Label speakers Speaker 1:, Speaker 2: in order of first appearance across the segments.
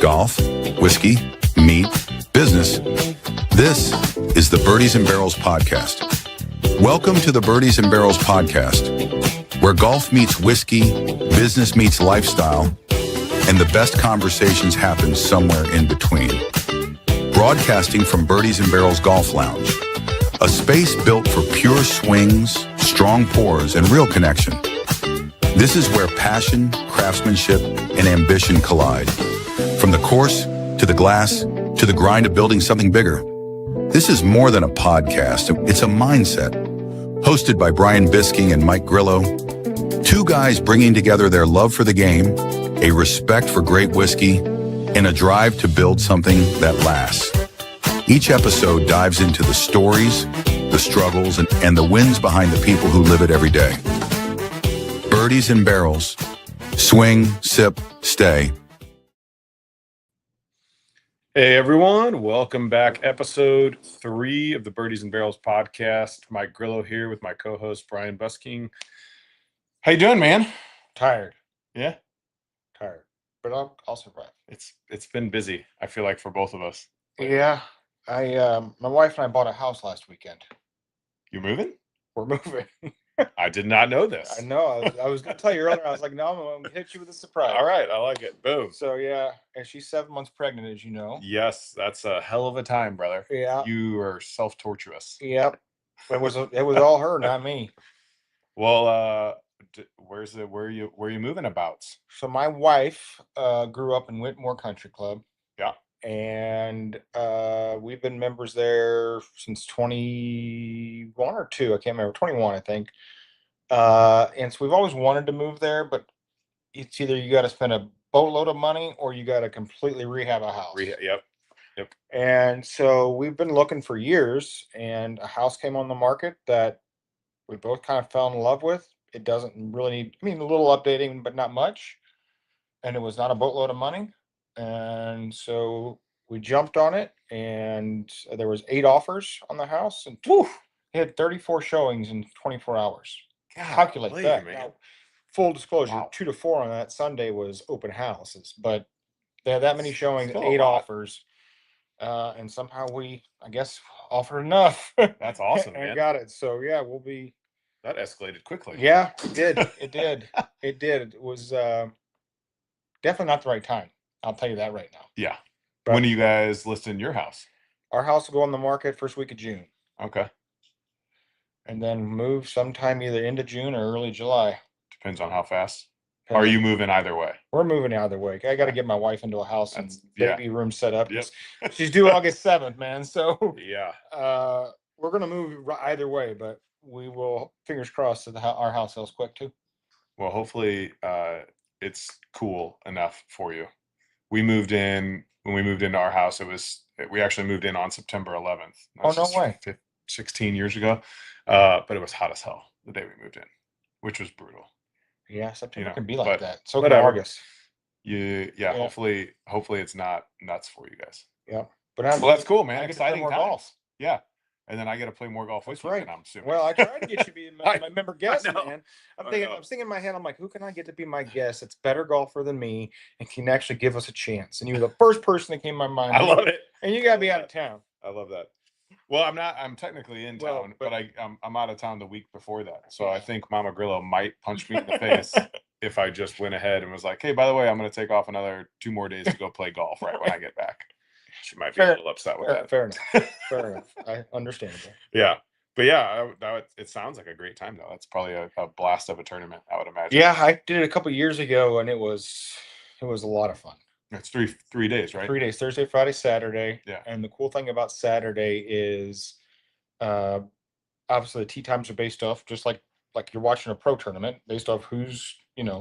Speaker 1: golf, whiskey, meat, business. This is the Birdies and Barrels podcast. Welcome to the Birdies and Barrels podcast, where golf meets whiskey, business meets lifestyle, and the best conversations happen somewhere in between. Broadcasting from Birdies and Barrels Golf Lounge, a space built for pure swings, strong pours, and real connection. This is where passion, craftsmanship, and ambition collide. From the course, to the glass, to the grind of building something bigger. This is more than a podcast, it's a mindset. Hosted by Bryan Buesking and Mike Grillo, two guys bringing together their love for the game, a respect for great whiskey, and a drive to build something that lasts. Each episode dives into the stories, the struggles, and the wins behind the people who live it every day. Birdies and Barrels. Swing, sip, stay.
Speaker 2: Hey everyone, welcome back. Episode 3 of the Birdies and Barrels podcast. Mike Grillo here with my co-host Bryan Buesking. How you doing, man?
Speaker 3: Tired.
Speaker 2: Yeah,
Speaker 3: Tired. But I'll survive.
Speaker 2: it's been busy, I feel like, for both of us.
Speaker 3: Yeah. My wife and I bought a house last weekend.
Speaker 2: You moving?
Speaker 3: We're moving.
Speaker 2: I did not know this.
Speaker 3: I know. I was going to tell you earlier. I was like, no, I'm going to hit you with a surprise.
Speaker 2: All right, I like it. Boom.
Speaker 3: So, yeah. And she's 7 months pregnant, as you know.
Speaker 2: Yes, that's a hell of a time, brother.
Speaker 3: Yeah.
Speaker 2: You are self-torturous.
Speaker 3: Yep. It was all her, not me.
Speaker 2: Well, where are you moving about?
Speaker 3: So my wife grew up in Whitmore Country Club.
Speaker 2: Yeah.
Speaker 3: And we've been members there since 21 or 2. I can't remember. 21, I think. And so we've always wanted to move there, but it's either you got to spend a boatload of money or you got to completely rehab a house.
Speaker 2: Yep.
Speaker 3: And so we've been looking for years, and a house came on the market that we both kind of fell in love with. It doesn't really need, a little updating, but not much. And it was not a boatload of money. And so we jumped on it, and there was 8 offers on the house, and it had 34 showings in 24 hours. Calculate that.
Speaker 2: Man.
Speaker 3: Now, full disclosure,
Speaker 2: Wow.
Speaker 3: 2 to 4 on that Sunday was open houses, but they had that many showings,
Speaker 2: Still a
Speaker 3: 8
Speaker 2: lot.
Speaker 3: offers, and somehow we, I guess, offered enough.
Speaker 2: That's awesome,
Speaker 3: and
Speaker 2: man.
Speaker 3: got it. So yeah, we'll be.
Speaker 2: That escalated quickly.
Speaker 3: Yeah, it did. It did. It did. It was definitely not the right time. I'll tell you that right now.
Speaker 2: Yeah.
Speaker 3: But
Speaker 2: When are you guys listing your house?
Speaker 3: our house will go on the market first week of June,
Speaker 2: Okay.
Speaker 3: and then move sometime either end of June or early July.
Speaker 2: Depends on how fast. Are you moving either way?
Speaker 3: We're moving either way. I got to get my wife into a house and
Speaker 2: Yeah.
Speaker 3: baby room set up.
Speaker 2: Yep.
Speaker 3: She's due August 7th, man. So
Speaker 2: Yeah.
Speaker 3: we're gonna move either way, but we will, fingers crossed, that our house sells quick too.
Speaker 2: Well, hopefully it's cool enough for you. When we moved into our house, we actually moved in on September 11th.
Speaker 3: Oh, no way.
Speaker 2: 16 years ago. But it was hot as hell the day we moved in, which was brutal.
Speaker 3: Yeah, September
Speaker 2: know,
Speaker 3: can be like
Speaker 2: but
Speaker 3: that. So can
Speaker 2: whatever.
Speaker 3: August.
Speaker 2: Yeah. Hopefully it's not nuts for you guys.
Speaker 3: Yeah, but
Speaker 2: Well, that's cool, man.
Speaker 3: I get to play
Speaker 2: Exciting
Speaker 3: more
Speaker 2: times.
Speaker 3: golf.
Speaker 2: Yeah. And then I get to play more golf with
Speaker 3: That's
Speaker 2: you,
Speaker 3: right.
Speaker 2: and I'm assuming.
Speaker 3: Well, I tried to get you to be my member guest,
Speaker 2: know.
Speaker 3: man. I'm
Speaker 2: I
Speaker 3: thinking
Speaker 2: know.
Speaker 3: in my head, I'm like, who can I get to be my guest that's better golfer than me and can actually give us a chance? And you were the first person that came to my mind.
Speaker 2: I love it.
Speaker 3: And you gotta be out of town.
Speaker 2: I love that. Well, I'm technically in
Speaker 3: Well,
Speaker 2: town, but I'm out of town the week before that. So I think Mama Grillo might punch me in the face if I just went ahead and was like, hey, by the way, I'm going to take off another 2 more days to go play golf right when I get back. She might be a little upset with that.
Speaker 3: Fair enough. Fair enough. I understand.
Speaker 2: Yeah. But yeah, it sounds like a great time, though. That's probably a blast of a tournament, I would imagine.
Speaker 3: Yeah, I did it a couple years ago, and it was a lot of fun.
Speaker 2: It's three days, right?
Speaker 3: 3 days: Thursday, Friday, Saturday.
Speaker 2: Yeah.
Speaker 3: And the cool thing about Saturday is, obviously the tee times are based off just like you're watching a pro tournament, based off who's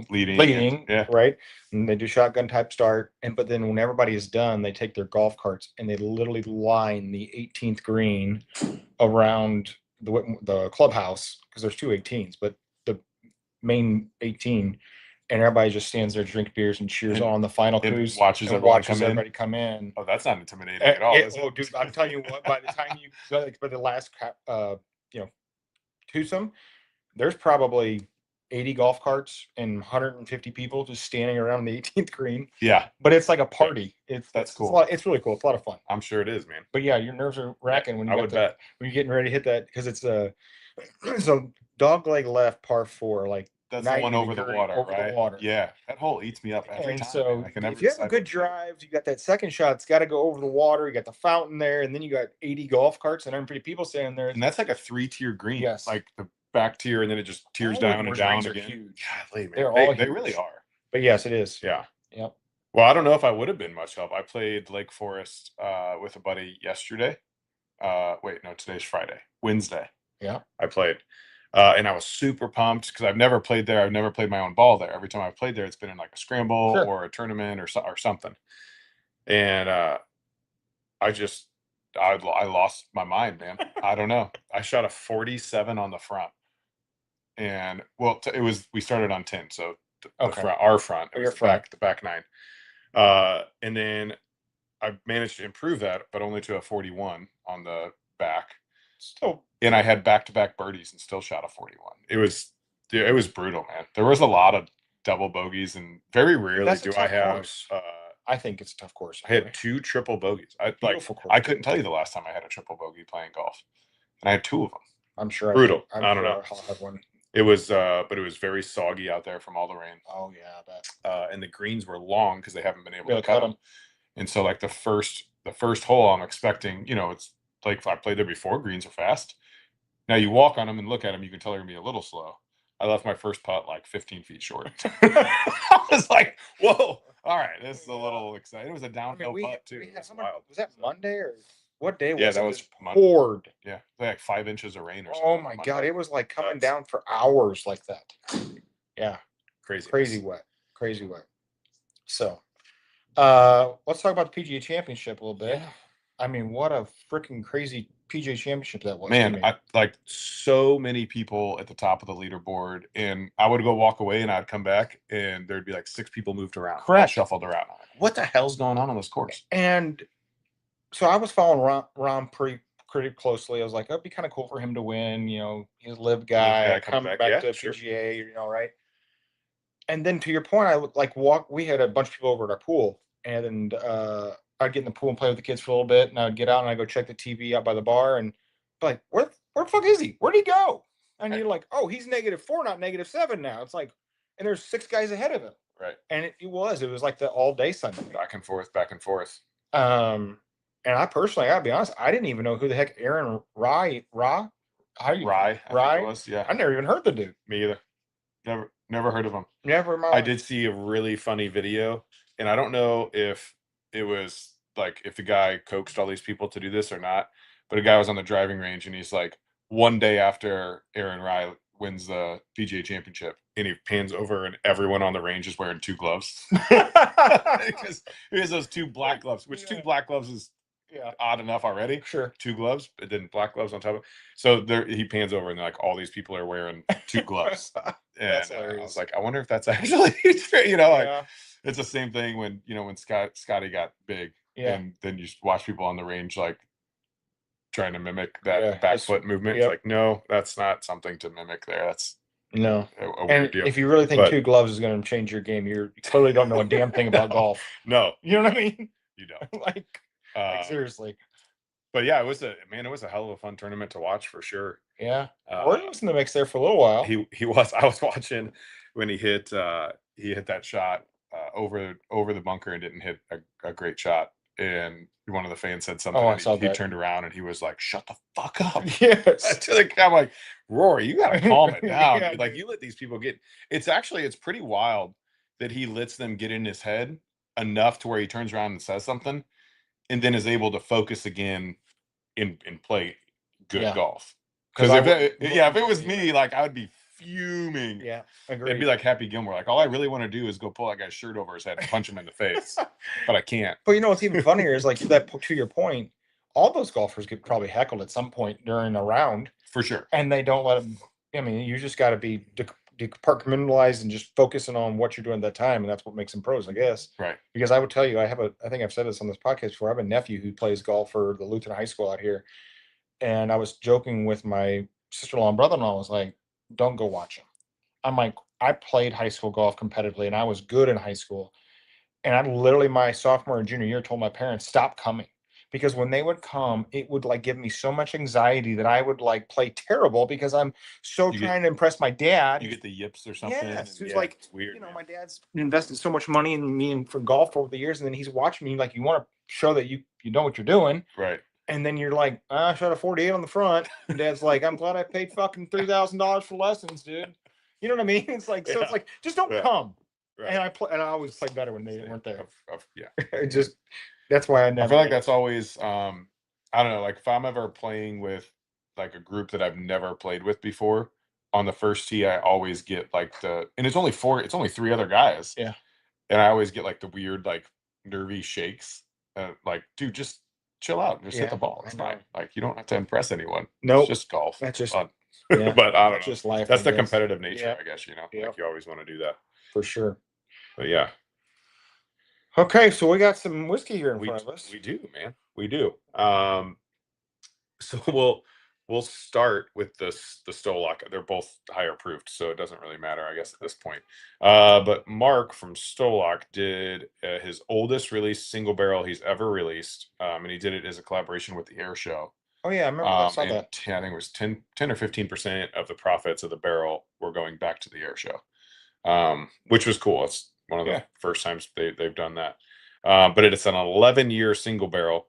Speaker 3: leading,
Speaker 2: yeah.
Speaker 3: right? And they do shotgun type start, but then when everybody is done, they take their golf carts and they literally line the 18th green around the clubhouse, because there's 2 18s, but the main 18, and everybody just stands there, drink beers, and cheers on the final cruise.
Speaker 2: Watches
Speaker 3: everybody come in.
Speaker 2: Oh, that's not intimidating at all. Is it?
Speaker 3: Dude, I'm telling you what. By the time by the last twosome, there's probably 80 golf carts and 150 people just standing around the 18th green.
Speaker 2: Yeah,
Speaker 3: But it's like a party.
Speaker 2: That's
Speaker 3: It's
Speaker 2: cool.
Speaker 3: it's really cool. It's a lot of fun.
Speaker 2: I'm sure it is, man.
Speaker 3: But yeah, your nerves are racking when
Speaker 2: I would bet.
Speaker 3: when you're getting ready to hit that, because it's so dog leg left par 4, like
Speaker 2: That's the one over the water,
Speaker 3: over
Speaker 2: right?
Speaker 3: the water.
Speaker 2: Yeah, that hole eats me up every
Speaker 3: And
Speaker 2: time.
Speaker 3: so
Speaker 2: man. I can never
Speaker 3: if you have a
Speaker 2: decide
Speaker 3: good
Speaker 2: what to do.
Speaker 3: drive, you got that second shot. It's got to go over the water. You got the fountain there, and then you got 80 golf carts and 150 people standing there.
Speaker 2: And that's like a 3-tier green.
Speaker 3: Yes.
Speaker 2: Like the back tier, and then it just tiers
Speaker 3: All
Speaker 2: down
Speaker 3: of
Speaker 2: and
Speaker 3: those
Speaker 2: down
Speaker 3: rings are
Speaker 2: again.
Speaker 3: huge.
Speaker 2: Golly, man.
Speaker 3: They're all
Speaker 2: They
Speaker 3: huge.
Speaker 2: really are.
Speaker 3: But yes, it is.
Speaker 2: Yeah.
Speaker 3: Yep.
Speaker 2: Well, I don't know if I would have been much help. I played Lake Forest with a buddy yesterday. Wait, no, today's Friday. Wednesday.
Speaker 3: Yeah.
Speaker 2: I played. And I was super pumped because I've never played there. I've never played my own ball there. Every time I've played there, it's been in like a scramble
Speaker 3: Sure.
Speaker 2: or a tournament or something. And I lost my mind, man. I don't know. I shot a 47 on the front, and well, we started on 10, so the
Speaker 3: Okay.
Speaker 2: front, our front, it
Speaker 3: Your
Speaker 2: was
Speaker 3: front.
Speaker 2: the back 9, and then I managed to improve that, but only to a 41 on the back.
Speaker 3: Still,
Speaker 2: And I had back-to-back birdies and still shot a 41. It was brutal, man. There was a lot of double bogeys, and very rarely
Speaker 3: That's a
Speaker 2: do I
Speaker 3: tough
Speaker 2: have.
Speaker 3: course. I think it's a tough course.
Speaker 2: I had 2 triple bogeys.
Speaker 3: Beautiful course.
Speaker 2: I couldn't tell you the last time I had a triple bogey playing golf, and I had 2 of them.
Speaker 3: I'm sure.
Speaker 2: Brutal.
Speaker 3: I'm
Speaker 2: I don't
Speaker 3: sure
Speaker 2: know.
Speaker 3: I'll have one.
Speaker 2: It was, but it was very soggy out there from all the rain.
Speaker 3: Oh yeah, I bet.
Speaker 2: And the greens were long because they haven't been able
Speaker 3: Really
Speaker 2: to cut
Speaker 3: cut
Speaker 2: them. And so, like the first hole, I'm expecting, it's like I played there before. Greens are fast. Now you walk on them and look at them, you can tell they're gonna be a little slow. I left my first putt like 15 feet short. I was like, "Whoa! All right, this is a little exciting." It was a downhill putt too. It was wild.
Speaker 3: Was that Monday or what day?
Speaker 2: Yeah,
Speaker 3: was
Speaker 2: that
Speaker 3: it?
Speaker 2: was
Speaker 3: It
Speaker 2: Monday.
Speaker 3: poured.
Speaker 2: Yeah, like 5 inches of rain or something.
Speaker 3: Oh
Speaker 2: on
Speaker 3: my
Speaker 2: Monday.
Speaker 3: god, it was like coming
Speaker 2: Nuts.
Speaker 3: down for hours like that. Yeah,
Speaker 2: Crazy
Speaker 3: wet. So, let's talk about the PGA Championship a little bit.
Speaker 2: Yeah.
Speaker 3: I mean, what a freaking crazy PGA Championship that was. to
Speaker 2: Man,
Speaker 3: me.
Speaker 2: I like so many people at the top of the leaderboard, and I would go walk away and I'd come back and there'd be like 6 people moved around,
Speaker 3: Correct.
Speaker 2: shuffled around. I'm like, what the hell's going on this course?
Speaker 3: And so I was following Ron pretty closely. I was like, it'd be kind of cool for him to win. He's a live guy, come back
Speaker 2: yeah,
Speaker 3: to
Speaker 2: sure.
Speaker 3: PGA. Right? And then to your point, I would like we had a bunch of people over at our pool, and I'd get in the pool and play with the kids for a little bit, and I'd get out and I'd go check the TV out by the bar, and be like, where the fuck is he? Where'd he go? And you're like, oh, he's -4, not -7 now. It's like, and there's 6 guys ahead of him.
Speaker 2: Right.
Speaker 3: And it was like the all day Sunday.
Speaker 2: Back and forth, back and forth.
Speaker 3: And I personally, I gotta be honest, I didn't even know who the heck Aaron Rye.
Speaker 2: I think it was, yeah.
Speaker 3: I never even heard the dude.
Speaker 2: Me either. Never heard of him.
Speaker 3: Never mind.
Speaker 2: I did see a really funny video, and I don't know if it was like if the guy coaxed all these people to do this or not, but a guy was on the driving range and he's like, one day after Aaron Rye wins the PGA Championship, and he pans over and everyone on the range is wearing 2 gloves. Because he has those 2 black gloves, which 2 black gloves is odd enough already.
Speaker 3: Sure.
Speaker 2: 2 gloves, but then black gloves on top of it. So there he pans over and like all these people are wearing 2 gloves. And I was like, I wonder if that's actually true. Like it's the same thing when when Scotty got big, and then you watch people on the range like trying to mimic that back foot movement. It's like, no, that's not something to mimic there. That's
Speaker 3: no.
Speaker 2: a
Speaker 3: And
Speaker 2: weird deal.
Speaker 3: if you really think 2 gloves is going to change your game, you clearly don't know a damn thing about golf.
Speaker 2: No,
Speaker 3: you know what I mean?
Speaker 2: You don't.
Speaker 3: like seriously.
Speaker 2: But yeah, it was a hell of a fun tournament to watch for sure.
Speaker 3: Yeah, Gordon was in the mix there for a little while.
Speaker 2: He was. I was watching when he hit that shot over the bunker and didn't hit a great shot. And one of the fans said something. He turned around and he was like, "Shut the fuck up!"
Speaker 3: Yes.
Speaker 2: I'm like, Rory, you gotta calm it down. Dude. Like you let these people get. It's pretty wild that he lets them get in his head enough to where he turns around and says something, and then is able to focus again and play good golf. Because if it was me, like I would be fuming.
Speaker 3: Yeah, agreed.
Speaker 2: It'd be like Happy Gilmore. Like all I really want to do is go pull that guy's shirt over his head and punch him in the face, but I can't.
Speaker 3: But what's even funnier is like that. To your point, all those golfers get probably heckled at some point during a round,
Speaker 2: for sure,
Speaker 3: and they don't let them. I mean, you just got to be compartmentalized and just focusing on what you're doing at that time, and that's what makes them pros, I guess.
Speaker 2: Right.
Speaker 3: Because I would tell you, I think I've said this on this podcast before. I have a nephew who plays golf for the Lutheran High School out here, and I was joking with my sister-in-law and brother-in-law. I was like, "Don't go watch him." I'm like, I played high school golf competitively, and I was good in high school. And I literally my sophomore and junior year told my parents, stop coming. Because when they would come, it would like give me so much anxiety that I would like play terrible because I'm so
Speaker 2: You get-
Speaker 3: trying to impress my dad.
Speaker 2: You get the yips or something.
Speaker 3: Yes,
Speaker 2: and
Speaker 3: who's like,
Speaker 2: it's weird.
Speaker 3: you know,
Speaker 2: Man.
Speaker 3: my dad's invested so much money in me and for golf over the years, and then he's watching me like, you want to show that you know what you're doing,
Speaker 2: Right.
Speaker 3: and then you're like, I shot a 48 on the front, and dad's like, I'm glad I paid fucking $3,000 for lessons, dude. You know what I mean? It's like, so it's
Speaker 2: Yeah.
Speaker 3: like, just don't
Speaker 2: Yeah.
Speaker 3: come.
Speaker 2: Right.
Speaker 3: And I always played better when they weren't there.
Speaker 2: Yeah.
Speaker 3: It just that's why I never.
Speaker 2: I feel like that's always I don't know, like if I'm ever playing with like a group that I've never played with before, on the first tee I always get like and it's only three other guys.
Speaker 3: Yeah.
Speaker 2: And I always get like the weird like nervy shakes. Like, dude, just chill out and just hit the ball. It's fine. Like you don't have to impress anyone.
Speaker 3: Nope.
Speaker 2: It's just golf.
Speaker 3: That's just
Speaker 2: fun.
Speaker 3: yeah.
Speaker 2: But I don't know.
Speaker 3: Just life.
Speaker 2: That's
Speaker 3: I
Speaker 2: the
Speaker 3: guess.
Speaker 2: competitive nature,
Speaker 3: Yep.
Speaker 2: I guess, you know.
Speaker 3: Yep.
Speaker 2: Like you always want to do that.
Speaker 3: For sure.
Speaker 2: But yeah.
Speaker 3: Okay, so we got some whiskey here in front of us.
Speaker 2: We do, man. We do. So we'll start with the Stolock. They're both higher proofed, so it doesn't really matter, I guess, at this point. But Mark from Stolock did his oldest released single barrel he's ever released, and he did it as a collaboration with the Air Show.
Speaker 3: Oh yeah, I remember I saw that.
Speaker 2: I think it was 10 or 15% of the profits of the barrel were going back to the Air Show, which was cool. It's one of the first times they've done that. But it's an 11-year single barrel,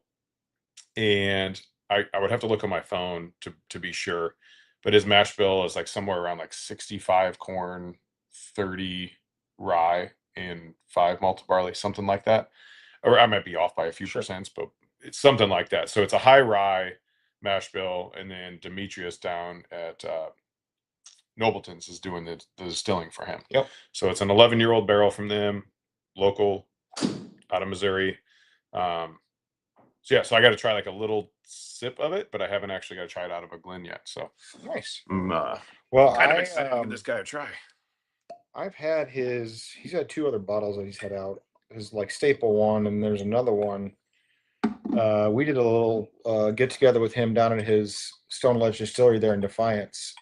Speaker 2: and I would have to look on my phone to be sure, but his mash bill is like somewhere around like 65 corn, 30 rye, and 5 malted barley, something like that. Or I might be off by a few percents, but it's something like that. So it's a high rye mash bill, and then Demetrius down at Nobleton's is doing the distilling for him.
Speaker 3: Yep.
Speaker 2: So it's an 11-year-old barrel from them, local, out of Missouri. So I got to try like a little sip of it, but I haven't actually got to try it out of a Glen yet. So
Speaker 3: nice.
Speaker 2: Well, kind of excited to give this guy a try.
Speaker 3: I've had he's had 2 other bottles that he's had out. His like staple one, and there's another one. We did a little get together with him down at his Stone Ledge Distillery there in Defiance.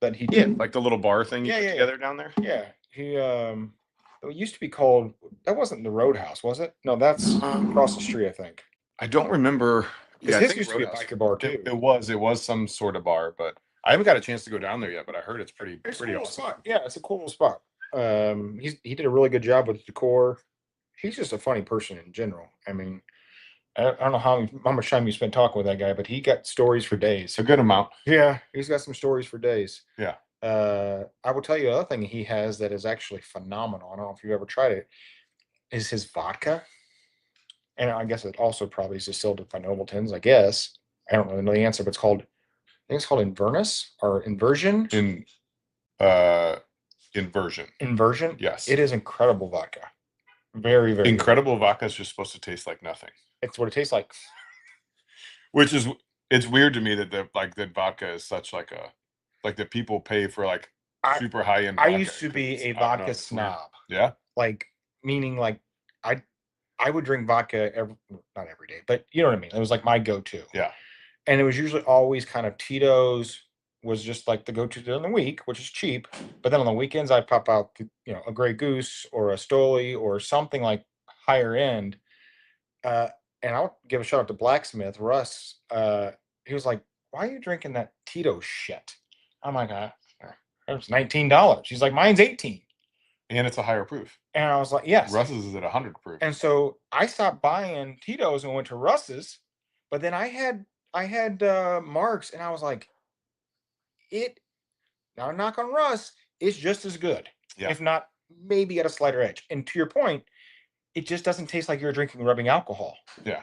Speaker 3: That he did
Speaker 2: like the little bar thing you put together down there.
Speaker 3: Yeah, he it used to be called. That wasn't the Roadhouse, was it? No, that's across the street, I think.
Speaker 2: I don't remember.
Speaker 3: Yeah, his used to be a biker bar too.
Speaker 2: It was some sort of bar, but I haven't got a chance to go down there yet. But I heard it's pretty
Speaker 3: cool
Speaker 2: awesome.
Speaker 3: Spot. Yeah, it's a cool spot. He did a really good job with the decor. He's just a funny person in general. I mean, I don't know how much time you spent talking with that guy, but he got stories for days.
Speaker 2: A good amount.
Speaker 3: Yeah, he's got some stories for days.
Speaker 2: Yeah.
Speaker 3: I will tell you another thing he has that is actually phenomenal. I don't know if you've ever tried it. Is his vodka, and I guess it also probably is distilled by Nobleton's. I guess I don't really know the answer, but I think it's called Inverness or Inversion.
Speaker 2: Inversion.
Speaker 3: Inversion.
Speaker 2: Yes.
Speaker 3: It is incredible vodka. Very, very
Speaker 2: incredible good. Vodka is just supposed to taste like nothing.
Speaker 3: It's what it tastes like.
Speaker 2: Which is, it's weird to me that that vodka is such like that people pay for like super high end.
Speaker 3: I used to be a vodka snob.
Speaker 2: Yeah.
Speaker 3: Like meaning like I would drink vodka not every day, but you know what I mean. It was like my go-to.
Speaker 2: Yeah.
Speaker 3: And it was usually always kind of Tito's was just like the go-to during the week, which is cheap. But then on the weekends, I'd pop out, a Grey Goose or a Stoli or something like higher end. And I'll give a shout out to Blacksmith Russ. He was like, "Why are you drinking that Tito shit?" I'm like, "It's $19." He's like, "Mine's 18."
Speaker 2: And it's a higher proof.
Speaker 3: And I was like, "Yes."
Speaker 2: Russ's is at 100 proof.
Speaker 3: And so I stopped buying Tito's and went to Russ's. But then I had Mark's, and I was like, now knock on Russ, it's just as good. Yeah. If not, maybe at a slighter edge. And to your point, it just doesn't taste like you're drinking rubbing alcohol.
Speaker 2: Yeah.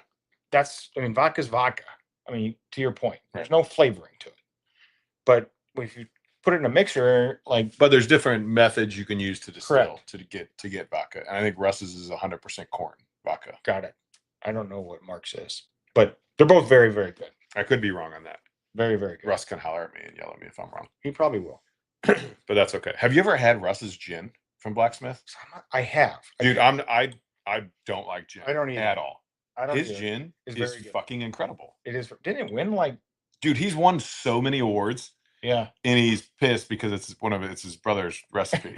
Speaker 3: Vodka's vodka. I mean, to your point, there's no flavoring to it. But if you put it in a mixer,
Speaker 2: but there's different methods you can use to distill to get vodka. And I think Russ's is 100% corn vodka.
Speaker 3: Got it. I don't know what Mark's is, but they're both very, very good.
Speaker 2: I could be wrong on that.
Speaker 3: Very, very good.
Speaker 2: Russ can holler at me and yell at me if I'm wrong.
Speaker 3: He probably will.
Speaker 2: But that's okay. Have you ever had Russ's gin from Blacksmith?
Speaker 3: I have.
Speaker 2: Dude, I don't like gin.
Speaker 3: I don't either.
Speaker 2: At all. His
Speaker 3: either.
Speaker 2: Gin is fucking incredible.
Speaker 3: It is. Didn't it win
Speaker 2: Dude, he's won so many awards.
Speaker 3: Yeah.
Speaker 2: And he's pissed because it's his brother's recipe.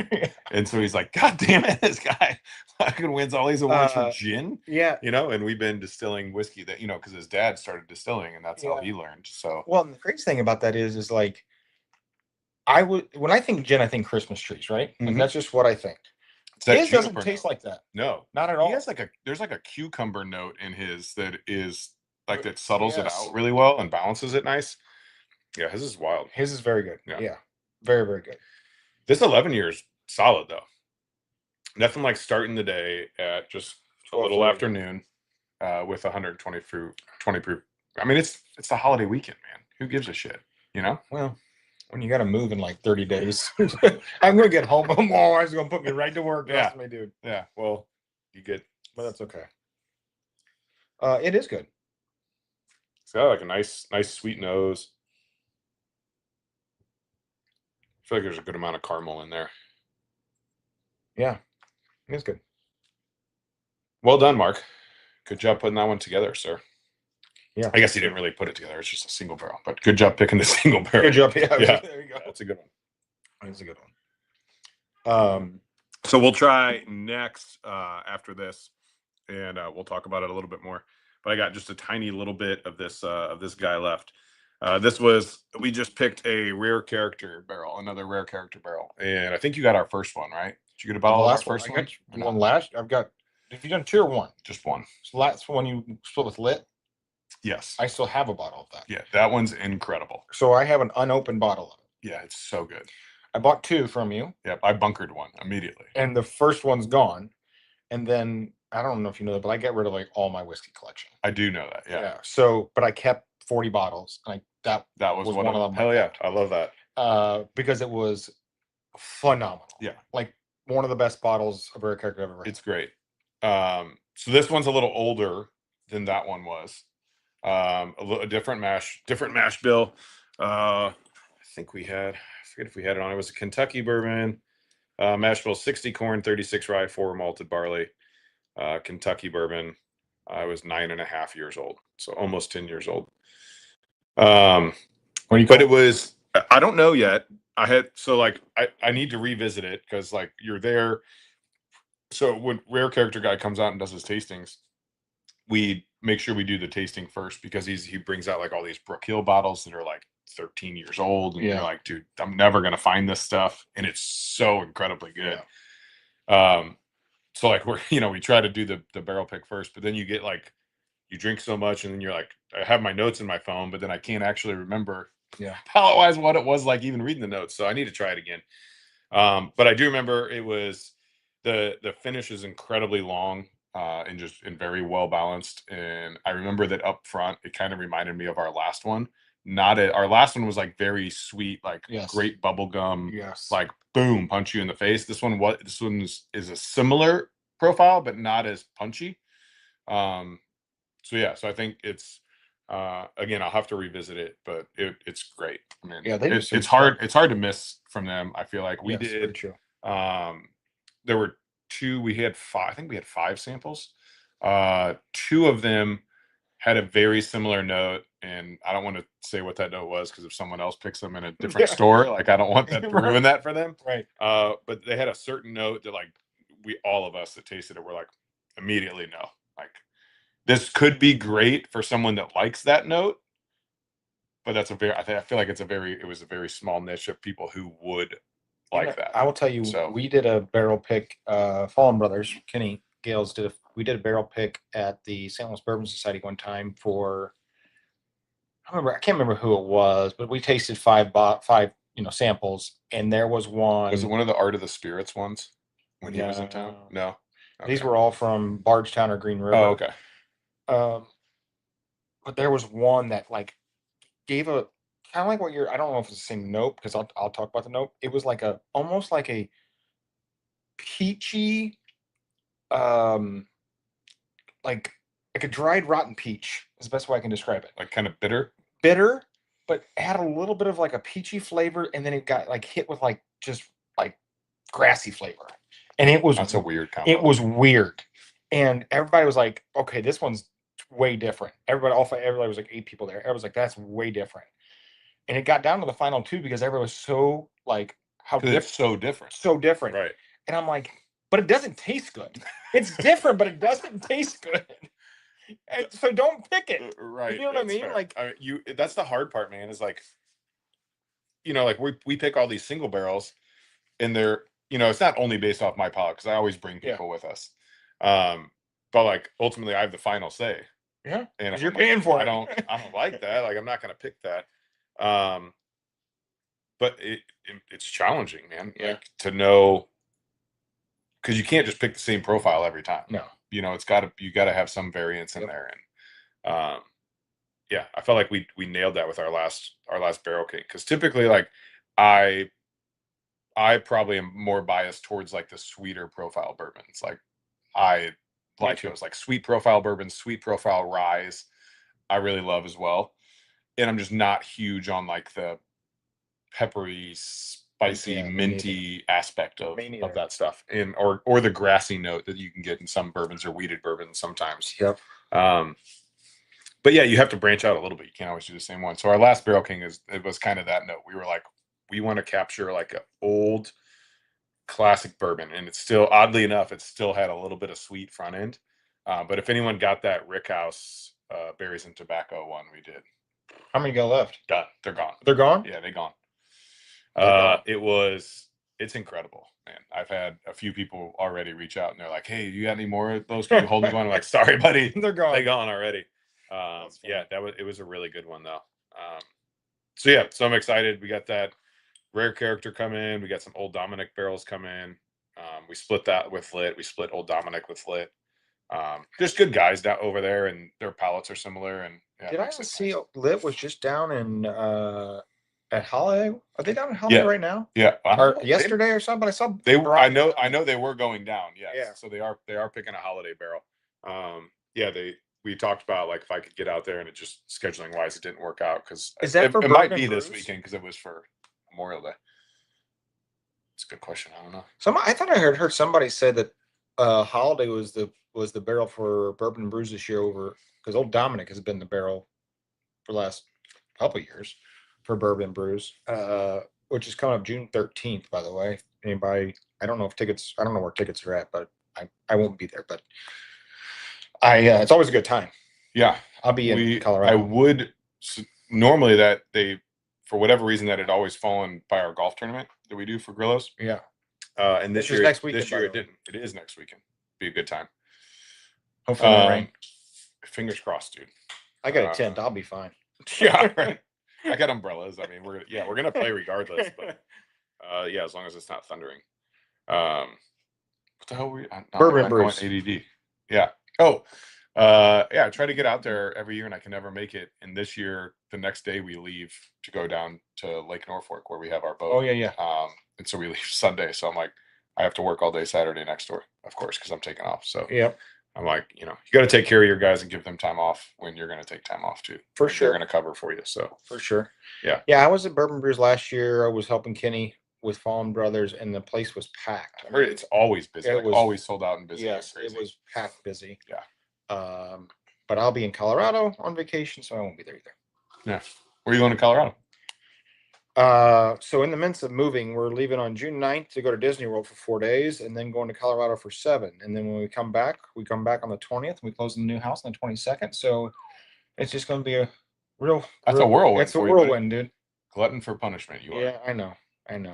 Speaker 2: And so he's like, God damn it, this guy fucking wins all these awards for gin.
Speaker 3: Yeah.
Speaker 2: And we've been distilling whiskey that, because his dad started distilling and that's how
Speaker 3: Yeah.
Speaker 2: he learned. So
Speaker 3: Well, and the crazy thing about that is like, when I think gin, I think Christmas trees, right? Like
Speaker 2: Mhm.
Speaker 3: that's just what I think.
Speaker 2: it's that
Speaker 3: His doesn't
Speaker 2: juniper
Speaker 3: taste
Speaker 2: note.
Speaker 3: like that.
Speaker 2: No,
Speaker 3: Not at
Speaker 2: he
Speaker 3: all.
Speaker 2: has there's like a cucumber note in his that is like that settles it
Speaker 3: Yes.
Speaker 2: out really well and balances it nice. Yeah, his is wild.
Speaker 3: His is very good.
Speaker 2: Yeah.
Speaker 3: Yeah. Very, very good.
Speaker 2: This 11 years solid though. Nothing like starting the day at just a little
Speaker 3: 12:30.
Speaker 2: afternoon with 120 proof, 20 proof. I mean, it's the holiday weekend, man. Who gives a shit?
Speaker 3: Well, when you got to move in like 30 days, I'm going to get home. I'm always going to put me right to work.
Speaker 2: Yeah.
Speaker 3: Trust me, dude.
Speaker 2: Yeah. Well, you get,
Speaker 3: But that's okay. It is good.
Speaker 2: it's got like a nice sweet nose. I feel like there's a good amount of caramel in there.
Speaker 3: Yeah. It is good.
Speaker 2: Well done, Mark. Good job putting that one together, sir.
Speaker 3: Yeah.
Speaker 2: I guess he didn't really put it together. It's just a single barrel, but good job picking the single barrel.
Speaker 3: Good job. Yeah.
Speaker 2: Yeah.
Speaker 3: There you go.
Speaker 2: That's a good one.
Speaker 3: That's a good one.
Speaker 2: So we'll try next after this, and we'll talk about it a little bit more. But I got just a tiny little bit of this guy left. We just picked a rare character barrel, another rare character barrel, and I think you got our first one, right? Did you get a bottle of our first one?
Speaker 3: I got one last. Have you done 2 or 1?
Speaker 2: Just one.
Speaker 3: So last one you split with lit.
Speaker 2: Yes.
Speaker 3: I still have a bottle of that.
Speaker 2: Yeah, that one's incredible.
Speaker 3: So I have an unopened bottle of it.
Speaker 2: Yeah, it's so good.
Speaker 3: I bought 2 from you.
Speaker 2: Yep, I bunkered one immediately.
Speaker 3: And the first one's gone. And then I don't know if you know that, but I get rid of like all my whiskey collection.
Speaker 2: I do know that. Yeah.
Speaker 3: So, but I kept 40 bottles, and
Speaker 2: that was one of them.
Speaker 3: them.
Speaker 2: Hell yeah, I love that.
Speaker 3: Because it was phenomenal.
Speaker 2: Yeah,
Speaker 3: like one of the best bottles of rare character I've ever had.
Speaker 2: it's great. So this one's a little older than that one was. A different mash bill. I think I forget if we had it on. It was a Kentucky bourbon, mash bill, 60 corn, 36 rye, 4 malted barley, Kentucky bourbon. I was 9.5 years old, so almost 10 years old. But it was, I don't know yet. I need to revisit it because like you're there. So when rare character guy comes out and does his tastings, we make sure we do the tasting first because he brings out like all these Brook Hill bottles that are like 13 years old, and you're like, dude, I'm never gonna find this stuff, and it's so incredibly good. So like we try to do the barrel pick first, but then you get like you drink so much, and then you're like, I have my notes in my phone, but then I can't actually remember palate wise what it was like even reading the notes. So I need to try it again. But I do remember it was the finish is incredibly long. And very well balanced. And I remember that up front, it kind of reminded me of our last one. Our last one was like very sweet, like great bubble gum, like boom, punch you in the face. This one is a similar profile, but not as punchy. So I think it's again, I'll have to revisit it, but it's great. I mean, it's hard to miss from them. I feel like we did. There were 2, we had 5, I think we had 5 samples. 2 of them had a very similar note, and I don't want to say what that note was because if someone else picks them in a different store, like I don't want that to ruin that for them.
Speaker 3: Right.
Speaker 2: But they had a certain note that like all of us that tasted it were like immediately no, like this could be great for someone that likes that note, but I feel like it was a very small niche of people who would like that.
Speaker 3: I will tell you, we did a barrel pick. Fallen Brothers, Kenny Gales we did a barrel pick at the St. Louis Bourbon Society one time for. I can't remember who it was, but we tasted 5 samples, and there was one.
Speaker 2: Was it one of the Art of the Spirits ones when he was in town? No,
Speaker 3: okay. These were all from Bardstown or Green River.
Speaker 2: Oh, okay.
Speaker 3: But there was one that like gave a. Kind of like what I don't know if it's the same note because I'll talk about the note. It was like almost like a peachy, like a dried rotten peach is the best way I can describe it.
Speaker 2: Like kind of bitter,
Speaker 3: but had a little bit of like a peachy flavor, and then it got like hit with like just like grassy flavor, and that's
Speaker 2: a weird combo.
Speaker 3: It was weird, and everybody was like, "Okay, this one's way different." Everybody was like 8 people there. Everybody was like, "That's way different." and it got down to the final 2 because everyone was so like how
Speaker 2: 'Cause it's so different.
Speaker 3: so different.
Speaker 2: Right.
Speaker 3: And I'm like, but it doesn't taste good. It's different, but it doesn't taste good. And so don't pick it.
Speaker 2: Right.
Speaker 3: You know what I
Speaker 2: that's
Speaker 3: mean?
Speaker 2: fair.
Speaker 3: Like,
Speaker 2: that's the hard part, man, is like, like we pick all these single barrels, and they're, it's not only based off my palate, because I always bring
Speaker 3: Yeah.
Speaker 2: people with us. But like ultimately I have the final say.
Speaker 3: yeah,
Speaker 2: And
Speaker 3: because you're
Speaker 2: I'm like,
Speaker 3: paying for
Speaker 2: I
Speaker 3: it.
Speaker 2: don't like that. Like, I'm not gonna pick that. But it's challenging, man.
Speaker 3: Yeah.
Speaker 2: Like, to know, because you can't just pick the same profile every time.
Speaker 3: No.
Speaker 2: You gotta have some variance in
Speaker 3: Yep.
Speaker 2: there. And yeah, I felt like we nailed that with our last barrel cake. Because typically, like, I probably am more biased towards like the sweeter profile bourbons. Like, I like those, like, sweet profile bourbons, sweet profile ryes. I really love as well. And I'm just not huge on like the peppery, spicy,
Speaker 3: Yeah, me
Speaker 2: minty aspect of
Speaker 3: Me neither.
Speaker 2: that stuff, and or the grassy note that you can get in some bourbons or weeded bourbons sometimes.
Speaker 3: Yep.
Speaker 2: But yeah, you have to branch out a little bit. You can't always do the same one. So our last Barrel King it was kind of that note. We were like, we want to capture like an old classic bourbon, and it's still, oddly enough, it still had a little bit of sweet front end. But if anyone got that Rickhouse berries and tobacco one, we did.
Speaker 3: How many got left?
Speaker 2: Done. They're gone.
Speaker 3: They're gone?
Speaker 2: Yeah, they're gone.
Speaker 3: gone.
Speaker 2: It's incredible, man. I've had a few people already reach out, and they're like, "Hey, you got any more of those? Can you hold me one?" I'm like, "Sorry, buddy,
Speaker 3: They're gone.
Speaker 2: they gone already." Yeah, it was a really good one though. So yeah, so I'm excited. We got that rare character come in. We got some Old Dominic barrels come in. We split that with Lit. We split Old Dominic with Lit. Just good guys down over there, and their palates are similar. And yeah,
Speaker 3: Did I
Speaker 2: makes it
Speaker 3: see
Speaker 2: nice.
Speaker 3: Lit was just down in at Holiday? Are they down in Holiday
Speaker 2: Yeah.
Speaker 3: right now?
Speaker 2: Yeah,
Speaker 3: Or yesterday or something? I saw
Speaker 2: I know they were going down. Yes.
Speaker 3: Yeah.
Speaker 2: So they are picking a holiday barrel. Yeah, we talked about like if I could get out there, and it just scheduling wise it didn't work out because
Speaker 3: Is that for
Speaker 2: it might
Speaker 3: Bourbon
Speaker 2: be this
Speaker 3: Brews?
Speaker 2: weekend because it was for Memorial Day. It's a good question. I don't know.
Speaker 3: I thought I heard somebody say that Holiday was the barrel for Bourbon Brews this year over because Old Dominic has been the barrel for the last couple of years for Bourbon Brews, which is coming up June 13th, by the way. Anybody, I don't know where tickets are at, but I won't be there, but it's always a good time.
Speaker 2: Yeah,
Speaker 3: I'll be in Colorado.
Speaker 2: I would normally that they, for whatever reason, that had always fallen by our golf tournament that we do for Grillos.
Speaker 3: Yeah.
Speaker 2: And this year,
Speaker 3: next weekend,
Speaker 2: this year it didn't. It is next weekend. Be a good time.
Speaker 3: Hopefully no rain.
Speaker 2: Fingers crossed, dude.
Speaker 3: I got a tent. I'll be fine.
Speaker 2: Yeah, right. I got umbrellas. I mean, we're gonna play regardless, but yeah, as long as it's not thundering. What the hell were we?
Speaker 3: Bourbon Brews.
Speaker 2: ADD. Yeah. Oh, yeah. I try to get out there every year, and I can never make it. And this year, the next day we leave to go down to Lake Norfolk where we have our boat.
Speaker 3: Oh yeah.
Speaker 2: And so we leave Sunday. So I'm like, I have to work all day Saturday next door, of course, because I'm taking off. So
Speaker 3: Yep.
Speaker 2: I'm like, you got to take care of your guys and give them time off when you're going to take time off too.
Speaker 3: For sure.
Speaker 2: They're going to cover for you. So
Speaker 3: For sure.
Speaker 2: Yeah.
Speaker 3: Yeah, I was at Bourbon Brews last year. I was helping Kenny with Fallen Brothers, and the place was packed.
Speaker 2: I heard it's always busy.
Speaker 3: It was
Speaker 2: always sold out and busy.
Speaker 3: Yes,
Speaker 2: Crazy.
Speaker 3: it was packed busy.
Speaker 2: Yeah.
Speaker 3: But I'll be in Colorado on vacation, so I won't be there either.
Speaker 2: Yeah. Where are you going to Colorado?
Speaker 3: So in the midst of moving, we're leaving on June 9th to go to Disney World for 4 days, and then going to Colorado for 7. And then when we come back on the 20th, and we close the new house on the 22nd. So it's just going to be a real.
Speaker 2: That's a whirlwind.
Speaker 3: It's a whirlwind, dude.
Speaker 2: Glutton for punishment. You are.
Speaker 3: Yeah, I know. I know.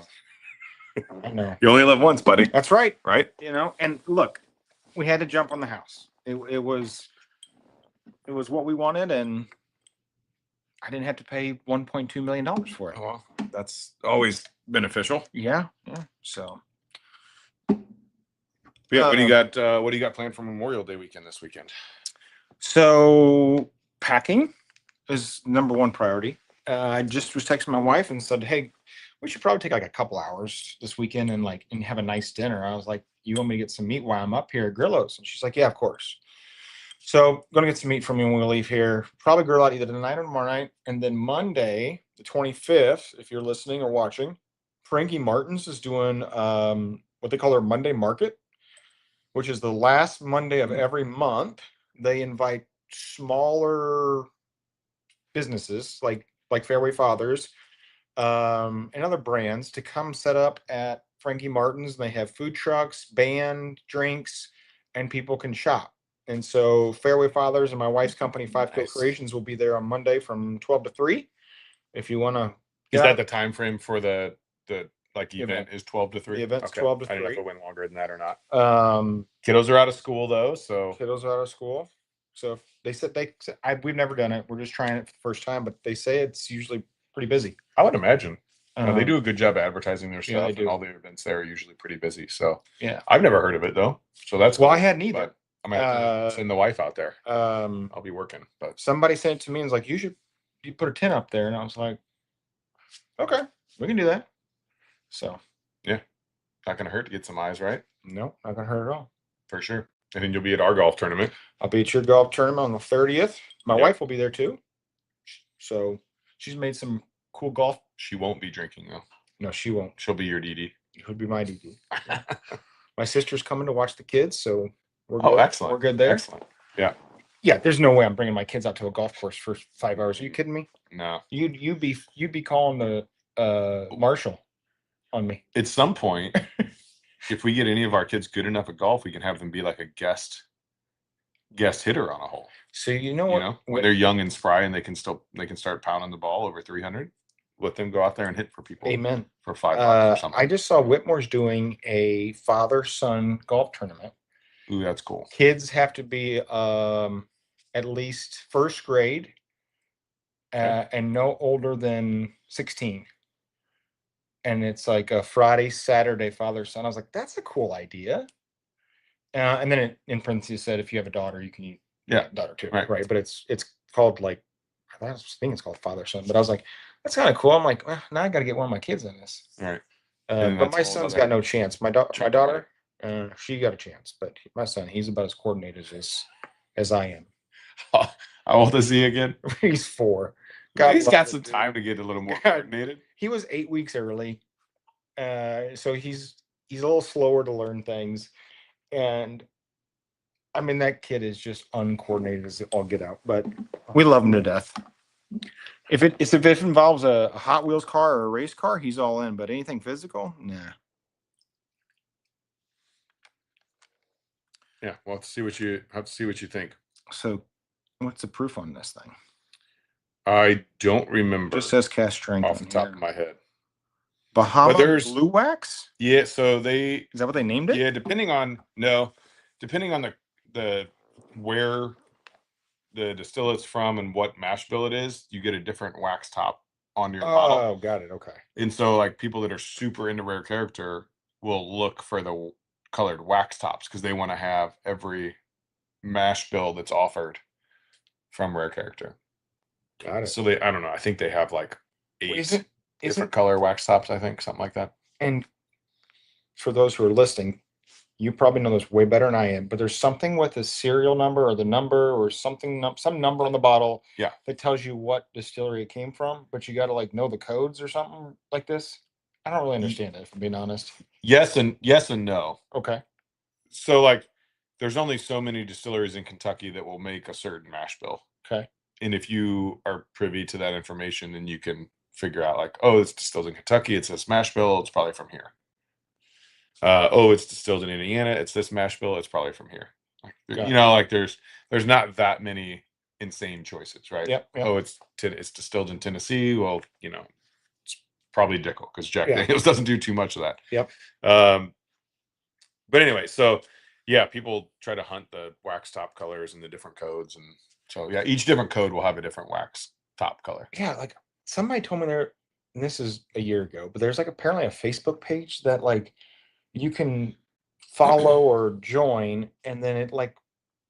Speaker 2: You only live once, buddy.
Speaker 3: That's right.
Speaker 2: Right.
Speaker 3: And look, we had to jump on the house. It was what we wanted, and I didn't have to pay $1.2 million for it.
Speaker 2: Well, that's always beneficial.
Speaker 3: Yeah. So,
Speaker 2: Yeah. What do you got? What do you got planned for Memorial Day weekend this weekend?
Speaker 3: So packing is number one priority. I just was texting my wife and said, "Hey, we should probably take like a couple hours this weekend and have a nice dinner." I was like, "You want me to get some meat while I'm up here at Grillo's?" And she's like, "Yeah, of course." So gonna get some meat from you when we leave here. Probably grill out either tonight or tomorrow night, and then Monday, the 25th, if you're listening or watching, Frankie Martin's is doing what they call their Monday Market, which is the last Monday of every month. They invite smaller businesses like Fairway Fathers and other brands to come set up at Frankie Martin's. They have food trucks, band, drinks, and people can shop. And so Fairway Fathers and my wife's company, Five Kill
Speaker 2: Nice.
Speaker 3: Creations, will be there on Monday from 12 to 3. If you want to
Speaker 2: Is that the time frame for the like event
Speaker 3: Event.
Speaker 2: is 12 to 3?
Speaker 3: The event's
Speaker 2: Okay.
Speaker 3: 12 to
Speaker 2: I didn't know if
Speaker 3: 3.
Speaker 2: it went longer than that or not.
Speaker 3: Um,
Speaker 2: Kiddos are out of school though, so
Speaker 3: kiddos are out of school. So if they said we've never done it. We're just trying it for the first time, but they say it's usually pretty busy.
Speaker 2: I would imagine. They
Speaker 3: Um,
Speaker 2: do a good job advertising their
Speaker 3: yeah, they
Speaker 2: stuff,
Speaker 3: do.
Speaker 2: and all the events there are usually pretty busy. So
Speaker 3: Yeah.
Speaker 2: I've never heard of it though, so that's
Speaker 3: Well,
Speaker 2: cool,
Speaker 3: I hadn't either.
Speaker 2: but I'm gonna have to send the wife out there. I'll be working, but
Speaker 3: Somebody sent it to me and was like, you put a tent up there. And I was like, okay, we can do that. So
Speaker 2: not gonna hurt to get some eyes, right?
Speaker 3: no, not gonna hurt at all.
Speaker 2: For sure. And then you'll be at our golf tournament.
Speaker 3: I'll be at your golf tournament on the 30th. My
Speaker 2: Yep.
Speaker 3: wife will be there too. So she's made some cool golf.
Speaker 2: She won't be drinking though.
Speaker 3: No, she won't.
Speaker 2: She'll be your DD.
Speaker 3: It would be my DD. My sister's coming to watch the kids, so we're
Speaker 2: Oh,
Speaker 3: good.
Speaker 2: excellent.
Speaker 3: We're good there.
Speaker 2: Excellent. Yeah.
Speaker 3: Yeah, there's no way I'm bringing my kids out to a golf course for 5 hours. Are you kidding me?
Speaker 2: No.
Speaker 3: You'd be calling the marshal on me.
Speaker 2: At some point, if we get any of our kids good enough at golf, we can have them be like a guest hitter on a hole.
Speaker 3: So you know
Speaker 2: You
Speaker 3: what?
Speaker 2: know, when they're young and spry and they can start pounding the ball over 300. Let them go out there and hit for people.
Speaker 3: Amen.
Speaker 2: For $5 or something.
Speaker 3: I just saw Whitmore's doing a father-son golf tournament.
Speaker 2: Ooh, that's cool.
Speaker 3: Kids have to be at least first grade and no older than 16. And it's like a Friday, Saturday father-son. I was like, that's a cool idea. And then it, in parentheses, said if you have a daughter, you can daughter too. Right. But it's called like, I think it's called father-son. But I was like, that's kind of cool. I'm like, well, now I got to get one of my kids in this.
Speaker 2: All right.
Speaker 3: But my son's got no chance. My daughter, she got a chance. But my son, he's about as coordinated as I am.
Speaker 2: How old is he again?
Speaker 3: He's 4.
Speaker 2: He's got some time to get a little more coordinated.
Speaker 3: He was 8 weeks early. So he's a little slower to learn things. And I mean, that kid is just uncoordinated as all get out, but we love him to death. If it involves a Hot Wheels car or a race car, he's all in, but anything physical, nah.
Speaker 2: Yeah, we'll have to see what you think.
Speaker 3: So what's the proof on this thing?
Speaker 2: I don't remember.
Speaker 3: Just says cast strength
Speaker 2: off the top of my head.
Speaker 3: Bahama
Speaker 2: Blue
Speaker 3: Wax?
Speaker 2: Yeah, so
Speaker 3: is that what they named it?
Speaker 2: Yeah, depending on the where the distillate's from and what mash bill it is, you get a different wax top on your bottle.
Speaker 3: Oh, got it. Okay.
Speaker 2: And so like people that are super into rare character will look for the colored wax tops because they want to have every mash bill that's offered from rare character.
Speaker 3: Got it.
Speaker 2: So I don't know, I think they have like 8 different
Speaker 3: Isn't
Speaker 2: color wax tops, I think, something like that.
Speaker 3: And for those who are listening, you probably know this way better than I am, but there's something with a serial number or the number or something, some number on the bottle that tells you what distillery it came from, but you got to like know the codes or something like this. I don't really understand it, if I'm being honest.
Speaker 2: Yes and no.
Speaker 3: Okay.
Speaker 2: So like there's only so many distilleries in Kentucky that will make a certain mash bill.
Speaker 3: Okay.
Speaker 2: And if you are privy to that information, then you can figure out like, oh, it's distilled in Kentucky, it's this mash bill, it's probably from here. Oh, it's distilled in Indiana, it's this mash bill, it's probably from here. Like, you know, like there's not that many insane choices, right?
Speaker 3: Yep.
Speaker 2: Oh, it's distilled in Tennessee. Well, you know, it's probably Dickel because Jack Daniels doesn't do too much of that.
Speaker 3: Yep.
Speaker 2: But anyway, so yeah, people try to hunt the wax top colors and the different codes, and so yeah, each different code will have a different wax top color.
Speaker 3: Yeah, like somebody told me there, and this is a year ago, but there's like apparently a Facebook page that like you can follow or join, and then it like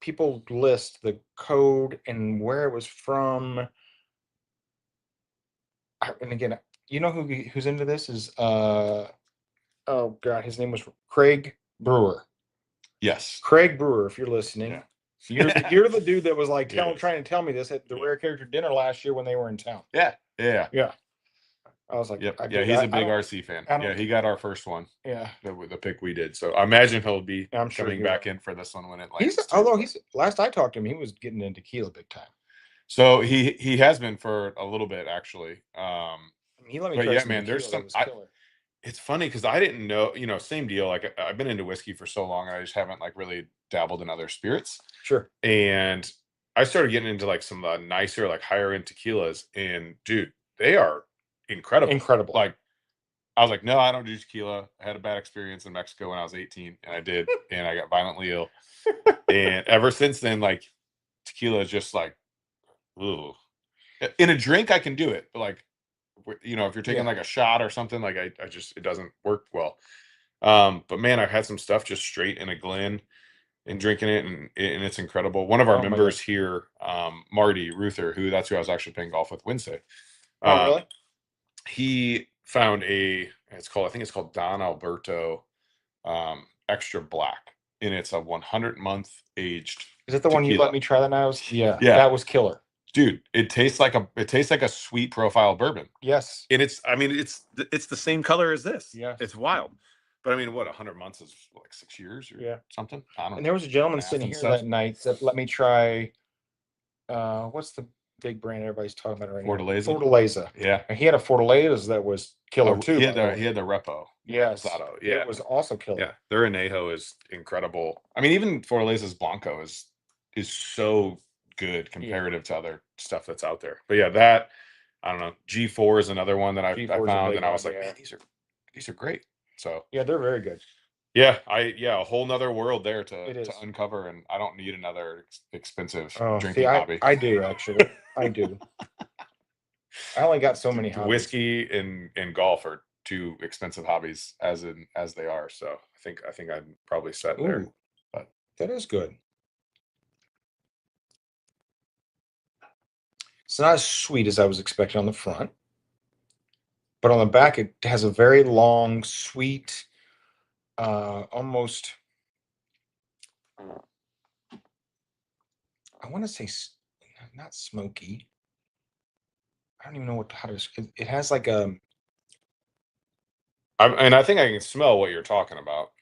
Speaker 3: people list the code and where it was from. And again, you know who's into this is oh god, his name was Craig Brewer.
Speaker 2: Yes,
Speaker 3: Craig Brewer, if you're listening.
Speaker 2: Yeah.
Speaker 3: You're the dude that was like
Speaker 2: Yes.
Speaker 3: trying to tell me this at the Rare Character dinner last year when they were in town.
Speaker 2: Yeah.
Speaker 3: I was like,
Speaker 2: Yep. Yeah, he's a big RC fan. Yeah, he got our first one.
Speaker 3: Yeah.
Speaker 2: The pick we did. So I imagine he'll be
Speaker 3: I'm sure
Speaker 2: coming
Speaker 3: he
Speaker 2: back
Speaker 3: will.
Speaker 2: in for this one when it lands.
Speaker 3: He's last I talked to him, he was getting into tequila big time.
Speaker 2: So he has been for a little bit actually.
Speaker 3: He let me
Speaker 2: But
Speaker 3: try
Speaker 2: yeah,
Speaker 3: some
Speaker 2: man, there's
Speaker 3: tequila that
Speaker 2: some.
Speaker 3: was killer.
Speaker 2: It's funny because I didn't know, same deal. Like I've been into whiskey for so long, and I just haven't like really dabbled in other spirits.
Speaker 3: Sure.
Speaker 2: And I started getting into like some nicer, like higher end tequilas, and dude, they are incredible.
Speaker 3: Incredible.
Speaker 2: Like I was like, no, I don't do tequila. I had a bad experience in Mexico when I was 18, and I did, and I got violently ill. And ever since then, like tequila is just like, ooh. In a drink, I can do it, but like, if you're taking
Speaker 3: Yeah.
Speaker 2: like a shot or something, like I just it doesn't work well. But man, I've had some stuff just straight in a Glen and drinking it, and it's incredible. One of our
Speaker 3: Oh my
Speaker 2: members
Speaker 3: gosh.
Speaker 2: here, Marty Ruther, that's who I was actually playing golf with Wednesday.
Speaker 3: Oh, really?
Speaker 2: He found I think it's called Don Alberto Extra Black, and it's a 100-month aged.
Speaker 3: Is that the one you
Speaker 2: tequila.
Speaker 3: let me try that night? Yeah,
Speaker 2: Yeah.
Speaker 3: that was killer.
Speaker 2: Dude, it tastes like a sweet profile bourbon.
Speaker 3: Yes.
Speaker 2: And it's the same color as this.
Speaker 3: Yes.
Speaker 2: It's wild. But I mean, what, 100 months is like 6 years or something? I don't know.
Speaker 3: And there was a gentleman
Speaker 2: Math
Speaker 3: sitting
Speaker 2: and
Speaker 3: here
Speaker 2: stuff.
Speaker 3: that night that let me try. What's the big brand everybody's talking about right now?
Speaker 2: Fortaleza?
Speaker 3: Fortaleza.
Speaker 2: Yeah.
Speaker 3: And he had a Fortaleza that was killer too.
Speaker 2: He had
Speaker 3: by the way.
Speaker 2: the Repo.
Speaker 3: Yes.
Speaker 2: Rosado. Yeah.
Speaker 3: It was also killer.
Speaker 2: Yeah. Their Anejo is incredible. I mean, even Fortaleza's Blanco is so good comparative to other stuff that's out there. But yeah, that, I don't know. G4 is another one that I
Speaker 3: G4 is a
Speaker 2: found,
Speaker 3: big
Speaker 2: and I was
Speaker 3: one,
Speaker 2: like,
Speaker 3: yeah.
Speaker 2: man, these are great. So
Speaker 3: Yeah, they're very good.
Speaker 2: yeah, a whole nother world there
Speaker 3: It
Speaker 2: to
Speaker 3: is.
Speaker 2: uncover, and I don't need another expensive
Speaker 3: Oh,
Speaker 2: drinking hobby.
Speaker 3: I do actually. I do. I only got so many hobbies.
Speaker 2: Whiskey and golf are two expensive hobbies as they are. So I think I'd probably set there.
Speaker 3: Ooh,
Speaker 2: But
Speaker 3: that is good. It's not as sweet as I was expecting on the front, but on the back it has a very long, sweet, almost. I want to say not smoky. I don't even know how to. It has like a.
Speaker 2: I think I can smell what you're talking about.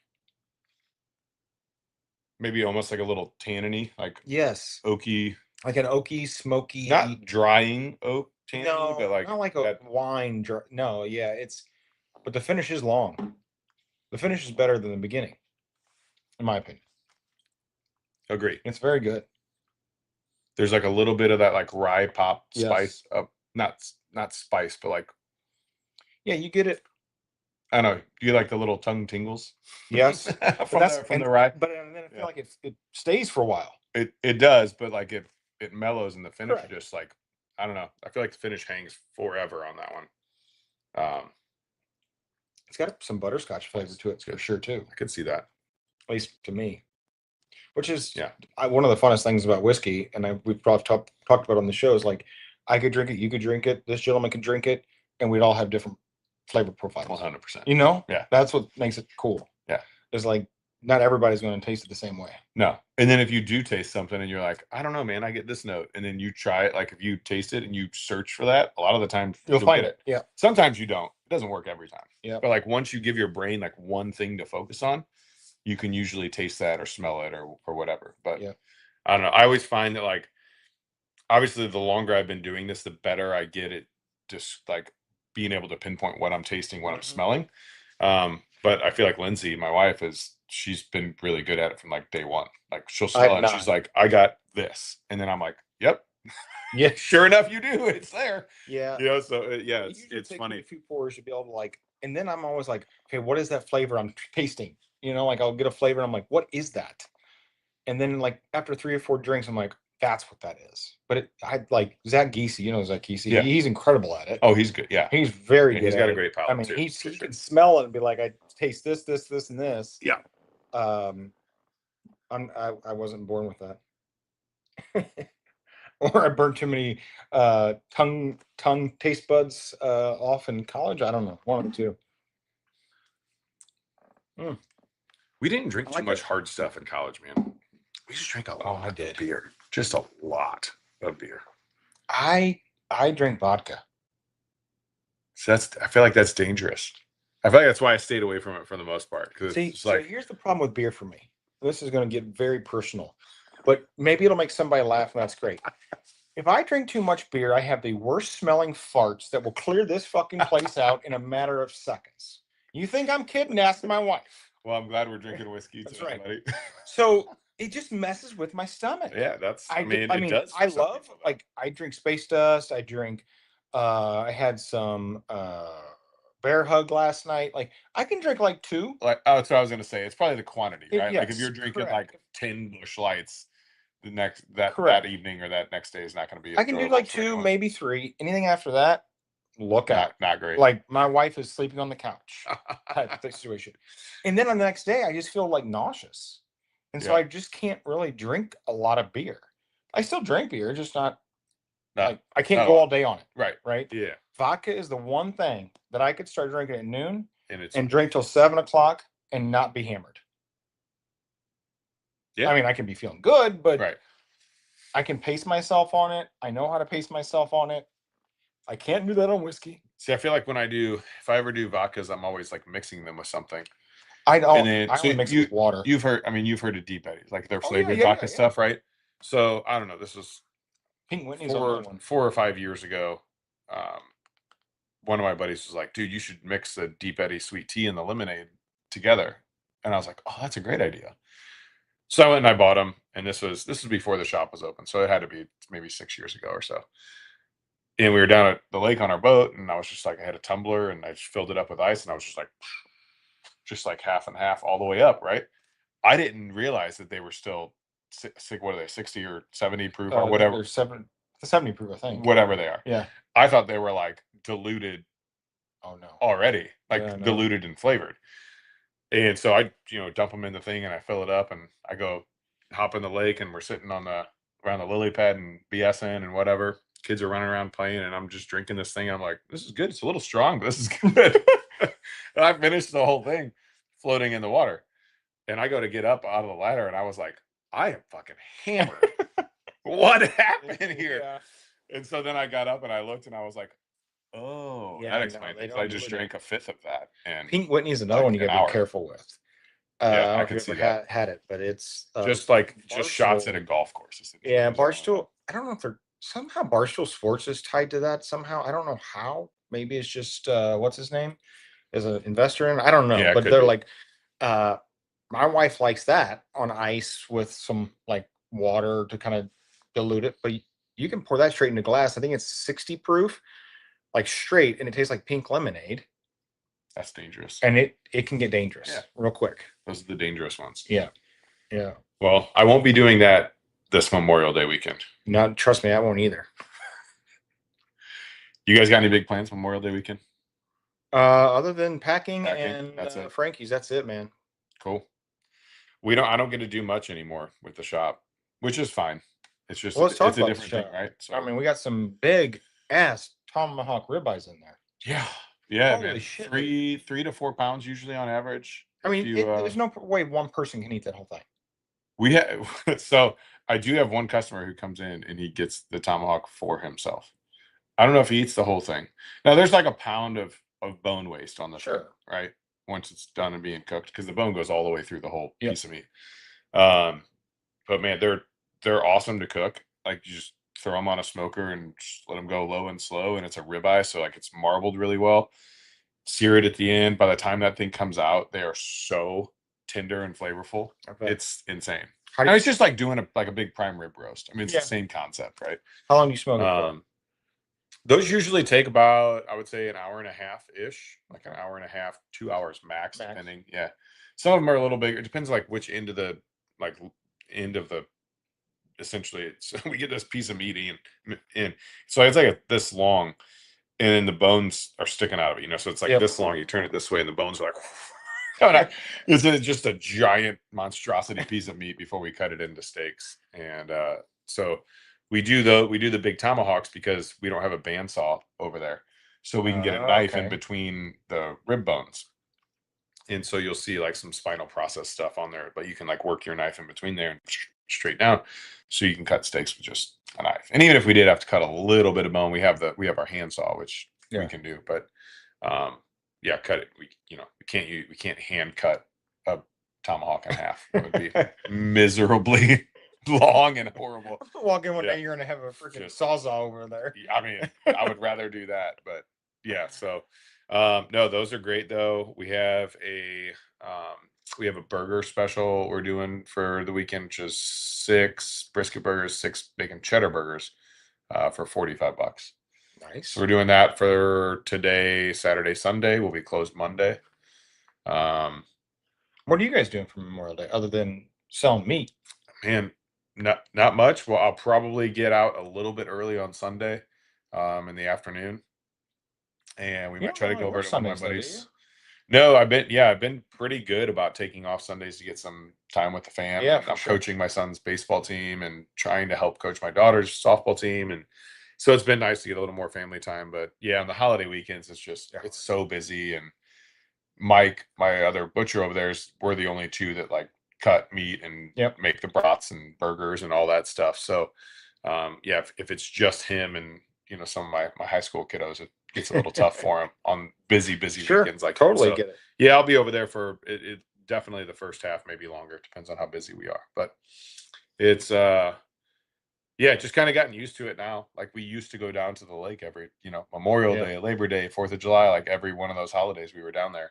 Speaker 2: Maybe almost like a little tanniny, like
Speaker 3: Yes,
Speaker 2: oaky,
Speaker 3: like an oaky, smoky.
Speaker 2: not drying oak tannin,
Speaker 3: No,
Speaker 2: but like
Speaker 3: not like a wine. No, yeah, but the finish is long. The finish is better than the beginning, in my opinion.
Speaker 2: Agree.
Speaker 3: It's very good.
Speaker 2: There's like a little bit of that like rye pop
Speaker 3: Yes.
Speaker 2: spice, not spice, but like,
Speaker 3: yeah, you get it.
Speaker 2: I don't know. Do you like the little tongue tingles?
Speaker 3: Yes,
Speaker 2: from the rye.
Speaker 3: But then I feel like it stays for a while.
Speaker 2: It does, but like it mellows, and the finish
Speaker 3: Correct.
Speaker 2: just like, I don't know. I feel like the finish hangs forever on that one.
Speaker 3: It's got some butterscotch flavor to it for sure too.
Speaker 2: I could see that.
Speaker 3: At least to me, which is one of the funnest things about whiskey, and we've probably talked about on the show is like I could drink it, you could drink it, this gentleman could drink it, and we'd all have different flavor profiles.
Speaker 2: 100%.
Speaker 3: You know?
Speaker 2: Yeah.
Speaker 3: That's what makes it cool.
Speaker 2: Yeah.
Speaker 3: It's like not everybody's going to taste it the same way.
Speaker 2: No. And then if you do taste something and you're like, I don't know, man, I get this note, and then you try it, like if you taste it and you search for that, a lot of the time
Speaker 3: You'll find
Speaker 2: get
Speaker 3: it. Yeah.
Speaker 2: Sometimes you don't. It doesn't work every time.
Speaker 3: Yeah.
Speaker 2: But like once you give your brain like one thing to focus on, you can usually taste that or smell it or whatever. But
Speaker 3: yeah.
Speaker 2: I don't know. I always find that like obviously the longer I've been doing this, the better I get at just like being able to pinpoint what I'm tasting, what I'm smelling. But I feel like Lindsay, my wife, she's been really good at it from like day one. Like she'll smell it and she's like, I got this. And then I'm like, yep.
Speaker 3: Yeah.
Speaker 2: Sure enough, you do. It's there.
Speaker 3: Yeah.
Speaker 2: So yeah, it's funny.
Speaker 3: A few pours to be able to like, and then I'm always like, okay, what is that flavor I'm tasting? Like I'll get a flavor and I'm like, what is that? And then like after 3 or 4 drinks, I'm like, that's what that is. But I like Zach Geese, Zach Geese.
Speaker 2: Yeah.
Speaker 3: He's incredible at it.
Speaker 2: Oh, he's good. Yeah.
Speaker 3: He's very good.
Speaker 2: He's got a great palate.
Speaker 3: I mean,
Speaker 2: too,
Speaker 3: he can smell it and be like, I taste this, and this.
Speaker 2: Yeah.
Speaker 3: I wasn't born with that. Or I burned too many tongue taste buds off in college. I don't know. One of the two.
Speaker 2: We didn't drink too much hard stuff in college, man. We just drank a lot of beer. Just a lot of beer.
Speaker 3: I drink vodka.
Speaker 2: So I feel like that's dangerous. I feel like that's why I stayed away from it for the most part.
Speaker 3: So here's the problem with beer for me. This is going to get very personal, but maybe it'll make somebody laugh, and that's great. If I drink too much beer, I have the worst smelling farts that will clear this fucking place out in a matter of seconds. You think I'm kidding? Ask my wife.
Speaker 2: Well, I'm glad we're drinking whiskey
Speaker 3: That's
Speaker 2: today,
Speaker 3: right.
Speaker 2: buddy.
Speaker 3: So it just messes with my stomach.
Speaker 2: Yeah, that's. I mean,
Speaker 3: I
Speaker 2: it
Speaker 3: mean,
Speaker 2: does.
Speaker 3: I
Speaker 2: for some
Speaker 3: love
Speaker 2: people, though.
Speaker 3: like I drink Space Dust. I drink. I had some Bear Hug last night. Like I can drink like two.
Speaker 2: Like, oh, that's what I was gonna say. It's probably the quantity, right? Like if
Speaker 3: Yes,
Speaker 2: you're drinking
Speaker 3: correct.
Speaker 2: like 10 Busch Lights, the next that
Speaker 3: Correct.
Speaker 2: evening or that next day is not going to be.
Speaker 3: I can do
Speaker 2: enjoyable
Speaker 3: like
Speaker 2: for
Speaker 3: two,
Speaker 2: anyone.
Speaker 3: maybe three. Anything after that, look out.
Speaker 2: Not great.
Speaker 3: Like my wife is sleeping on the couch type of situation. And then on the next day, I just feel like nauseous. And so
Speaker 2: Yeah.
Speaker 3: I just can't really drink a lot of beer. I still drink beer, just not like I can't go all day on it.
Speaker 2: Right.
Speaker 3: Right.
Speaker 2: Yeah.
Speaker 3: Vodka is the one thing that I could start drinking at noon
Speaker 2: And
Speaker 3: and drink till 7 o'clock and not be hammered.
Speaker 2: Yeah.
Speaker 3: I mean, I can be feeling good, but
Speaker 2: right.
Speaker 3: I can pace myself on it. I know how to pace myself on it. I can't do that on whiskey.
Speaker 2: See, I feel like if I ever do vodkas, I'm always like mixing them with something.
Speaker 3: I don't.
Speaker 2: And then,
Speaker 3: I
Speaker 2: so
Speaker 3: only mix it with water.
Speaker 2: You've heard of Deep Eddies, like their
Speaker 3: Oh,
Speaker 2: flavored
Speaker 3: yeah,
Speaker 2: vodka stuff, right? So I don't know. This was
Speaker 3: Pink Whitney's another one.
Speaker 2: 4 or 5 years ago. One of my buddies was like, "Dude, you should mix the Deep Eddy sweet tea and the lemonade together." And I was like, "Oh, that's a great idea." So I went and I bought them, and this was before the shop was open, so it had to be maybe 6 years ago or so. And we were down at the lake on our boat, and I was just like, I had a tumbler, and I just filled it up with ice, and I was just like half and half all the way up, right? I didn't realize that they were still what are they, 60 or 70 proof or whatever.
Speaker 3: They're 70 proof, I think.
Speaker 2: Whatever they are.
Speaker 3: Yeah.
Speaker 2: I thought they were like diluted.
Speaker 3: Oh no.
Speaker 2: Already, like
Speaker 3: Yeah, no.
Speaker 2: diluted and flavored. And so I, dump them in the thing and I fill it up and I go hop in the lake and we're sitting around the lily pad and BSing and whatever. Kids are running around playing and I'm just drinking this thing. I'm like, this is good. It's a little strong, but this is good. And I finished the whole thing floating in the water. And I go to get up out of the ladder and I was like, I am fucking hammered. What happened here?
Speaker 3: Yeah.
Speaker 2: And so then I got up and I looked and I was like, oh,
Speaker 3: Yeah,
Speaker 2: that
Speaker 3: no,
Speaker 2: explains
Speaker 3: they
Speaker 2: it.
Speaker 3: don't
Speaker 2: I just
Speaker 3: do it.
Speaker 2: drank a fifth of that. And
Speaker 3: Pink Whitney is another
Speaker 2: like
Speaker 3: one you
Speaker 2: an
Speaker 3: got to
Speaker 2: hour.
Speaker 3: be careful with.
Speaker 2: Yeah,
Speaker 3: I
Speaker 2: I
Speaker 3: don't know
Speaker 2: can
Speaker 3: if
Speaker 2: see
Speaker 3: you ever
Speaker 2: that.
Speaker 3: had it, but it's
Speaker 2: Just shots at a golf course.
Speaker 3: Yeah, Barstool. I don't know if they're somehow Barstool Sports is tied to that somehow. I don't know how. Maybe it's just what's his name is an investor in. I don't know,
Speaker 2: Yeah, it
Speaker 3: but
Speaker 2: could
Speaker 3: they're
Speaker 2: be.
Speaker 3: like, my wife likes that on ice with some like water to kind of dilute it. But you can pour that straight into glass. I think it's 60 proof, like straight, and it tastes like pink lemonade.
Speaker 2: That's dangerous.
Speaker 3: And it can get dangerous real quick.
Speaker 2: Those are the dangerous ones.
Speaker 3: Yeah. Yeah.
Speaker 2: Well, I won't be doing that this Memorial Day weekend.
Speaker 3: No, trust me, I won't either.
Speaker 2: You guys got any big plans Memorial Day weekend?
Speaker 3: Other than packing and
Speaker 2: that's it.
Speaker 3: Frankie's, that's it, man.
Speaker 2: Cool. I don't get to do much anymore with the shop, which is fine. It's just
Speaker 3: Well, let's talk
Speaker 2: it's a
Speaker 3: about the
Speaker 2: different thing,
Speaker 3: shop.
Speaker 2: right? So
Speaker 3: I mean, we got some big ass tomahawk ribeyes in there.
Speaker 2: yeah,
Speaker 3: Holy
Speaker 2: man.
Speaker 3: shit.
Speaker 2: 3 to 4 pounds usually on average.
Speaker 3: I mean, there's no way one person can eat that whole thing.
Speaker 2: We have so I do have one customer who comes in and he gets the tomahawk for himself. I don't know if he eats the whole thing. Now there's like a pound of bone waste on the thing, right? Once it's done and being cooked, because the bone goes all the way through the whole piece of meat. But man, they're awesome to cook. Like you just throw them on a smoker and just let them go low and slow, and it's a ribeye, so like it's marbled really well. Sear it at the end. By the time that thing comes out, they are so tender and flavorful. It's insane. It's just like doing a big prime rib roast. I mean, it's the same concept, right?
Speaker 3: How long do you smoke it for?
Speaker 2: Those usually take about, I would say, an hour and a half ish, like an hour and a half, 2 hours max, depending. Yeah, some of them are a little bigger. It depends like which end of the essentially. So we get this piece of meat in, so it's like this long, and then the bones are sticking out of it. So it's like this long. You turn it this way, and the bones are like. It's just a giant monstrosity piece of meat before we cut it into steaks, and so. We do the big tomahawks because we don't have a bandsaw over there, so we can get a knife in between the rib bones, and so you'll see like some spinal process stuff on there, but you can like work your knife in between there and straight down, so you can cut steaks with just a knife. And even if we did have to cut a little bit of bone, we have our handsaw, which we can do. But cut it. We can't hand cut a tomahawk in half. It would be miserably long and horrible.
Speaker 3: Walk in one
Speaker 2: Yeah.
Speaker 3: day, you're gonna have a freaking
Speaker 2: Just-
Speaker 3: sawzall over there.
Speaker 2: I mean, I would rather do that, but yeah. So, no, those are great though. We have a burger special we're doing for the weekend, which is 6 brisket burgers, 6 bacon cheddar burgers, for $45.
Speaker 3: Nice.
Speaker 2: So we're doing that for today, Saturday, Sunday. We'll be closed Monday. Um,
Speaker 3: What are you guys doing for Memorial Day other than selling meat?
Speaker 2: Man, not much. Well, I'll probably get out a little bit early on Sunday, in the afternoon, and we
Speaker 3: You
Speaker 2: might
Speaker 3: don't
Speaker 2: try to
Speaker 3: really
Speaker 2: go over
Speaker 3: work
Speaker 2: to one of my
Speaker 3: Sundays, though, do
Speaker 2: buddies.
Speaker 3: you?
Speaker 2: No, I've been pretty good about taking off Sundays to get some time with the fam.
Speaker 3: Yeah,
Speaker 2: And
Speaker 3: for
Speaker 2: I'm
Speaker 3: sure.
Speaker 2: coaching my son's baseball team and trying to help coach my daughter's softball team, and so it's been nice to get a little more family time. But yeah, on the holiday weekends, it's so busy. And Mike, my other butcher over we're the only two that like cut meat and
Speaker 3: Yep.
Speaker 2: make the brats and burgers and all that stuff. So, yeah, if it's just him and some of my high school kiddos, it gets a little tough for him on busy
Speaker 3: Sure,
Speaker 2: weekends like that.
Speaker 3: totally
Speaker 2: So,
Speaker 3: get it.
Speaker 2: yeah, I'll be over there for it. Definitely the first half, maybe longer. It depends on how busy we are. But it's yeah, just kind of gotten used to it now. Like we used to go down to the lake every Memorial
Speaker 3: Yeah.
Speaker 2: Day, Labor Day, 4th of July, like every one of those holidays we were down there.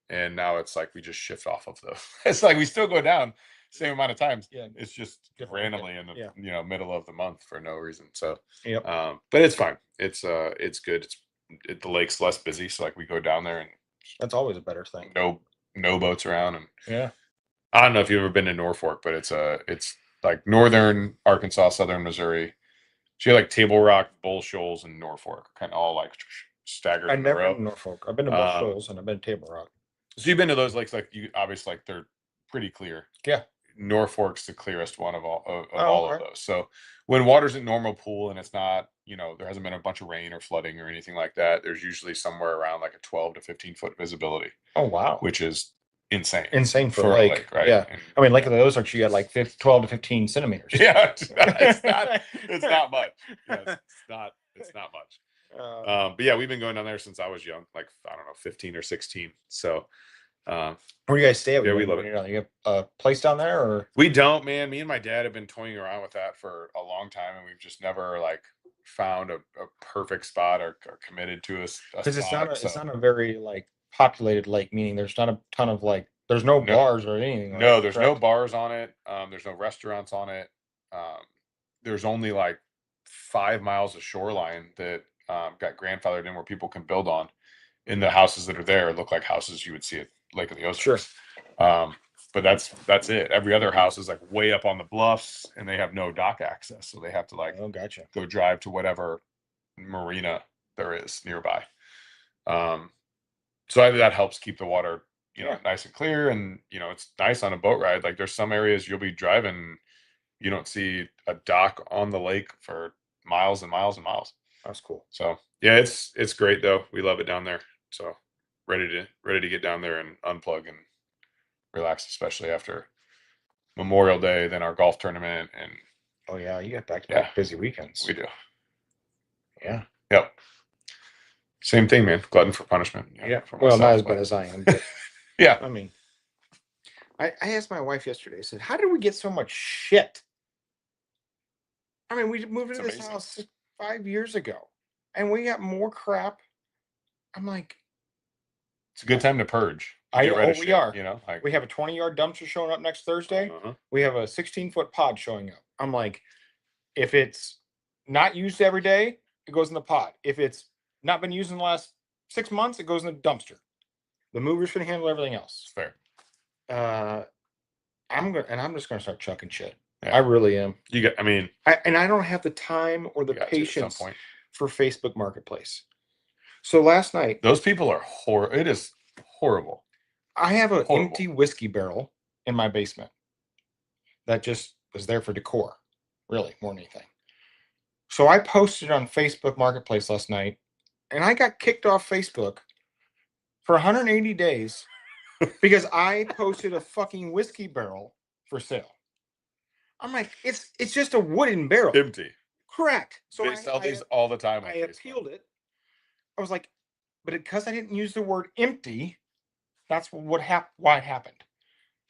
Speaker 2: And now it's like we just shift off of those. It's like we still go down same amount of times.
Speaker 3: Yeah.
Speaker 2: It's just
Speaker 3: Different
Speaker 2: randomly in the middle of the month for no reason. So
Speaker 3: Yep.
Speaker 2: but it's fine. It's good. The lake's less busy, so like we go down there and
Speaker 3: That's always a better thing.
Speaker 2: no boats around. And
Speaker 3: Yeah.
Speaker 2: I don't know if you've ever been to Norfolk, but it's like northern Arkansas, southern Missouri. So you have like Table Rock, Bull Shoals, and Norfolk, kind of all like staggered
Speaker 3: I've
Speaker 2: in a
Speaker 3: never
Speaker 2: row.
Speaker 3: been to Norfolk. I've been to Bull Shoals and I've been to Table Rock.
Speaker 2: So you've been to those lakes, like you obviously like they're pretty clear.
Speaker 3: Yeah.
Speaker 2: Norfolk's the clearest one of all
Speaker 3: Oh,
Speaker 2: all of
Speaker 3: okay.
Speaker 2: those. So when water's in normal pool and it's not, there hasn't been a bunch of rain or flooding or anything like that, there's usually somewhere around like a 12 to 15 foot visibility,
Speaker 3: Oh, wow.
Speaker 2: which is insane.
Speaker 3: Insane for
Speaker 2: a
Speaker 3: a lake,
Speaker 2: right?
Speaker 3: Yeah.
Speaker 2: And-
Speaker 3: I mean, Lake of the Ozarks, you got like 12 to 15 centimeters.
Speaker 2: yeah, it's not much. Yeah, it's not much. But yeah, we've been going down there since I was young, like I don't know, 15 or 16. So
Speaker 3: where do you guys stay at?
Speaker 2: Yeah, we love it.
Speaker 3: You have a place down there, or
Speaker 2: we don't, man. Me and my dad have been toying around with that for a long time, and we've just never like found a perfect spot or committed to a
Speaker 3: because
Speaker 2: spot.
Speaker 3: it's not a very like populated lake, meaning there's not a ton of like there's no bars or anything.
Speaker 2: No,
Speaker 3: right?
Speaker 2: there's no bars on it. There's no restaurants on it. There's only like 5 miles of shoreline that got grandfathered in where people can build on. And the houses that are there look like houses you would see at Lake of the Ozarks.
Speaker 3: Sure.
Speaker 2: But that's it. Every other house is like way up on the bluffs, and they have no dock access, so they have to like
Speaker 3: Gotcha.
Speaker 2: go drive to whatever marina there is nearby. So that helps keep the water nice and clear, and it's nice on a boat ride. Like there's some areas you'll be driving, you don't see a dock on the lake for miles and miles and miles.
Speaker 3: That's cool.
Speaker 2: So yeah, it's great though. We love it down there. So ready to get down there and unplug and relax, especially after Memorial Day, then our golf tournament. And
Speaker 3: oh yeah, you got back-to-back busy weekends.
Speaker 2: We do.
Speaker 3: Yeah.
Speaker 2: Yep. Same thing, man. Glutton for punishment.
Speaker 3: Yeah.
Speaker 2: For
Speaker 3: Well, not
Speaker 2: myself,
Speaker 3: as
Speaker 2: but-
Speaker 3: bad as I am. But
Speaker 2: Yeah.
Speaker 3: I mean, I asked my wife yesterday. I said, "How did we get so much shit?" I mean, we moved into
Speaker 2: It's
Speaker 3: this
Speaker 2: amazing.
Speaker 3: house 5 years ago, and we got more crap. I'm like,
Speaker 2: It's a good time to purge.
Speaker 3: I-
Speaker 2: Get rid of
Speaker 3: oh, we
Speaker 2: shit,
Speaker 3: are.
Speaker 2: Like,
Speaker 3: we have a 20-yard dumpster showing up next Thursday.
Speaker 2: uh-huh.
Speaker 3: We have a 16-foot pod showing up. I'm like, if it's not used every day, it goes in the pod. If it's not been used in the last 6 months, it goes in the dumpster. The mover's gonna handle everything else.
Speaker 2: It's fair.
Speaker 3: I'm just gonna start chucking shit.
Speaker 2: Yeah.
Speaker 3: I really am. I don't have the time or the
Speaker 2: You got to at some
Speaker 3: patience
Speaker 2: point.
Speaker 3: for Facebook Marketplace. So last night,
Speaker 2: Those people are horrible. It is horrible.
Speaker 3: I have an
Speaker 2: Horrible.
Speaker 3: empty whiskey barrel in my basement that just was there for decor, really, more than anything. So I posted on Facebook Marketplace last night, and I got kicked off Facebook for 180 days because I posted a fucking whiskey barrel for sale. I'm like, it's just a wooden barrel.
Speaker 2: Empty.
Speaker 3: Correct. So
Speaker 2: They sell these all the time. on
Speaker 3: I
Speaker 2: Facebook.
Speaker 3: appealed it. I was like, but because I didn't use the word empty, that's why it happened.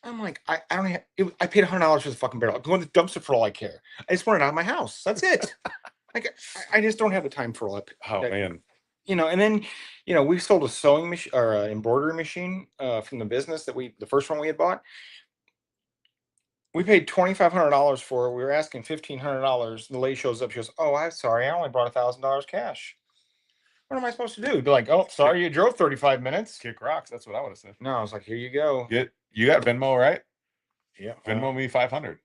Speaker 3: I'm like, I don't have, I paid $100 for the fucking barrel. I'm going to the dumpster for all I care. I just want it out of my house. That's it. Like, I just don't have the time for all that.
Speaker 2: Oh man.
Speaker 3: And then, we sold a sewing machine or an embroidery machine from the business that the first one we had bought. We paid $2,500 for it. We were asking $1,500. The lady shows up. She goes, "Oh, I'm sorry. I only brought $1,000 cash." What am I supposed to do? Be like, "Oh, sorry, you drove 35 minutes."
Speaker 2: Kick rocks. That's what I would have said.
Speaker 3: No, I was like, "Here you go."
Speaker 2: You got Venmo, right?
Speaker 3: Yeah.
Speaker 2: Venmo me 500.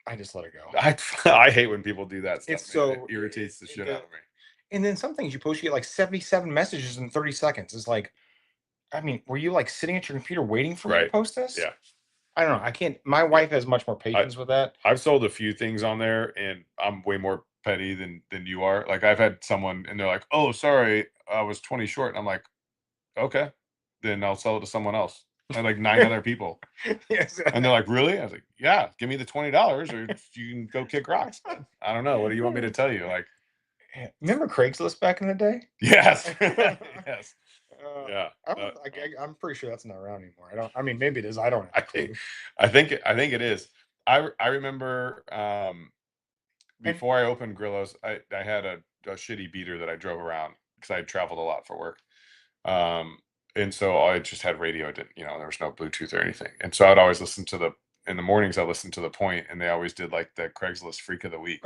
Speaker 3: I just let it go.
Speaker 2: I hate when people do that stuff.
Speaker 3: It's so
Speaker 2: it irritates the shit out of me.
Speaker 3: And then some things you post, you get like 77 messages in 30 seconds. It's like, I mean, were you like sitting at your computer waiting for me to post this?
Speaker 2: Yeah.
Speaker 3: I don't know. I can't. My wife has much more patience with that.
Speaker 2: I've sold a few things on there, and I'm way more petty than you are. Like I've had someone, and they're like, "Oh, sorry, I was 20 short," and I'm like, "Okay, then I'll sell it to someone else." And like 9 other people.
Speaker 3: Yes.
Speaker 2: And they're like, "Really?" I was like, "Yeah, give me the $20, or you can go kick rocks." I don't know. What do you want me to tell you? Like,
Speaker 3: remember Craigslist back in the day?
Speaker 2: yes, yes. Yeah,
Speaker 3: I'm pretty sure that's not around anymore. I mean, maybe it is. I don't have a clue.
Speaker 2: I think it is. I remember before I opened Grillo's, I had a shitty beater that I drove around because I had traveled a lot for work. And so I just had radio. There was no Bluetooth or anything. And so I'd always listen to in the mornings, I listened to The Point, and they always did like the Craigslist Freak of the Week.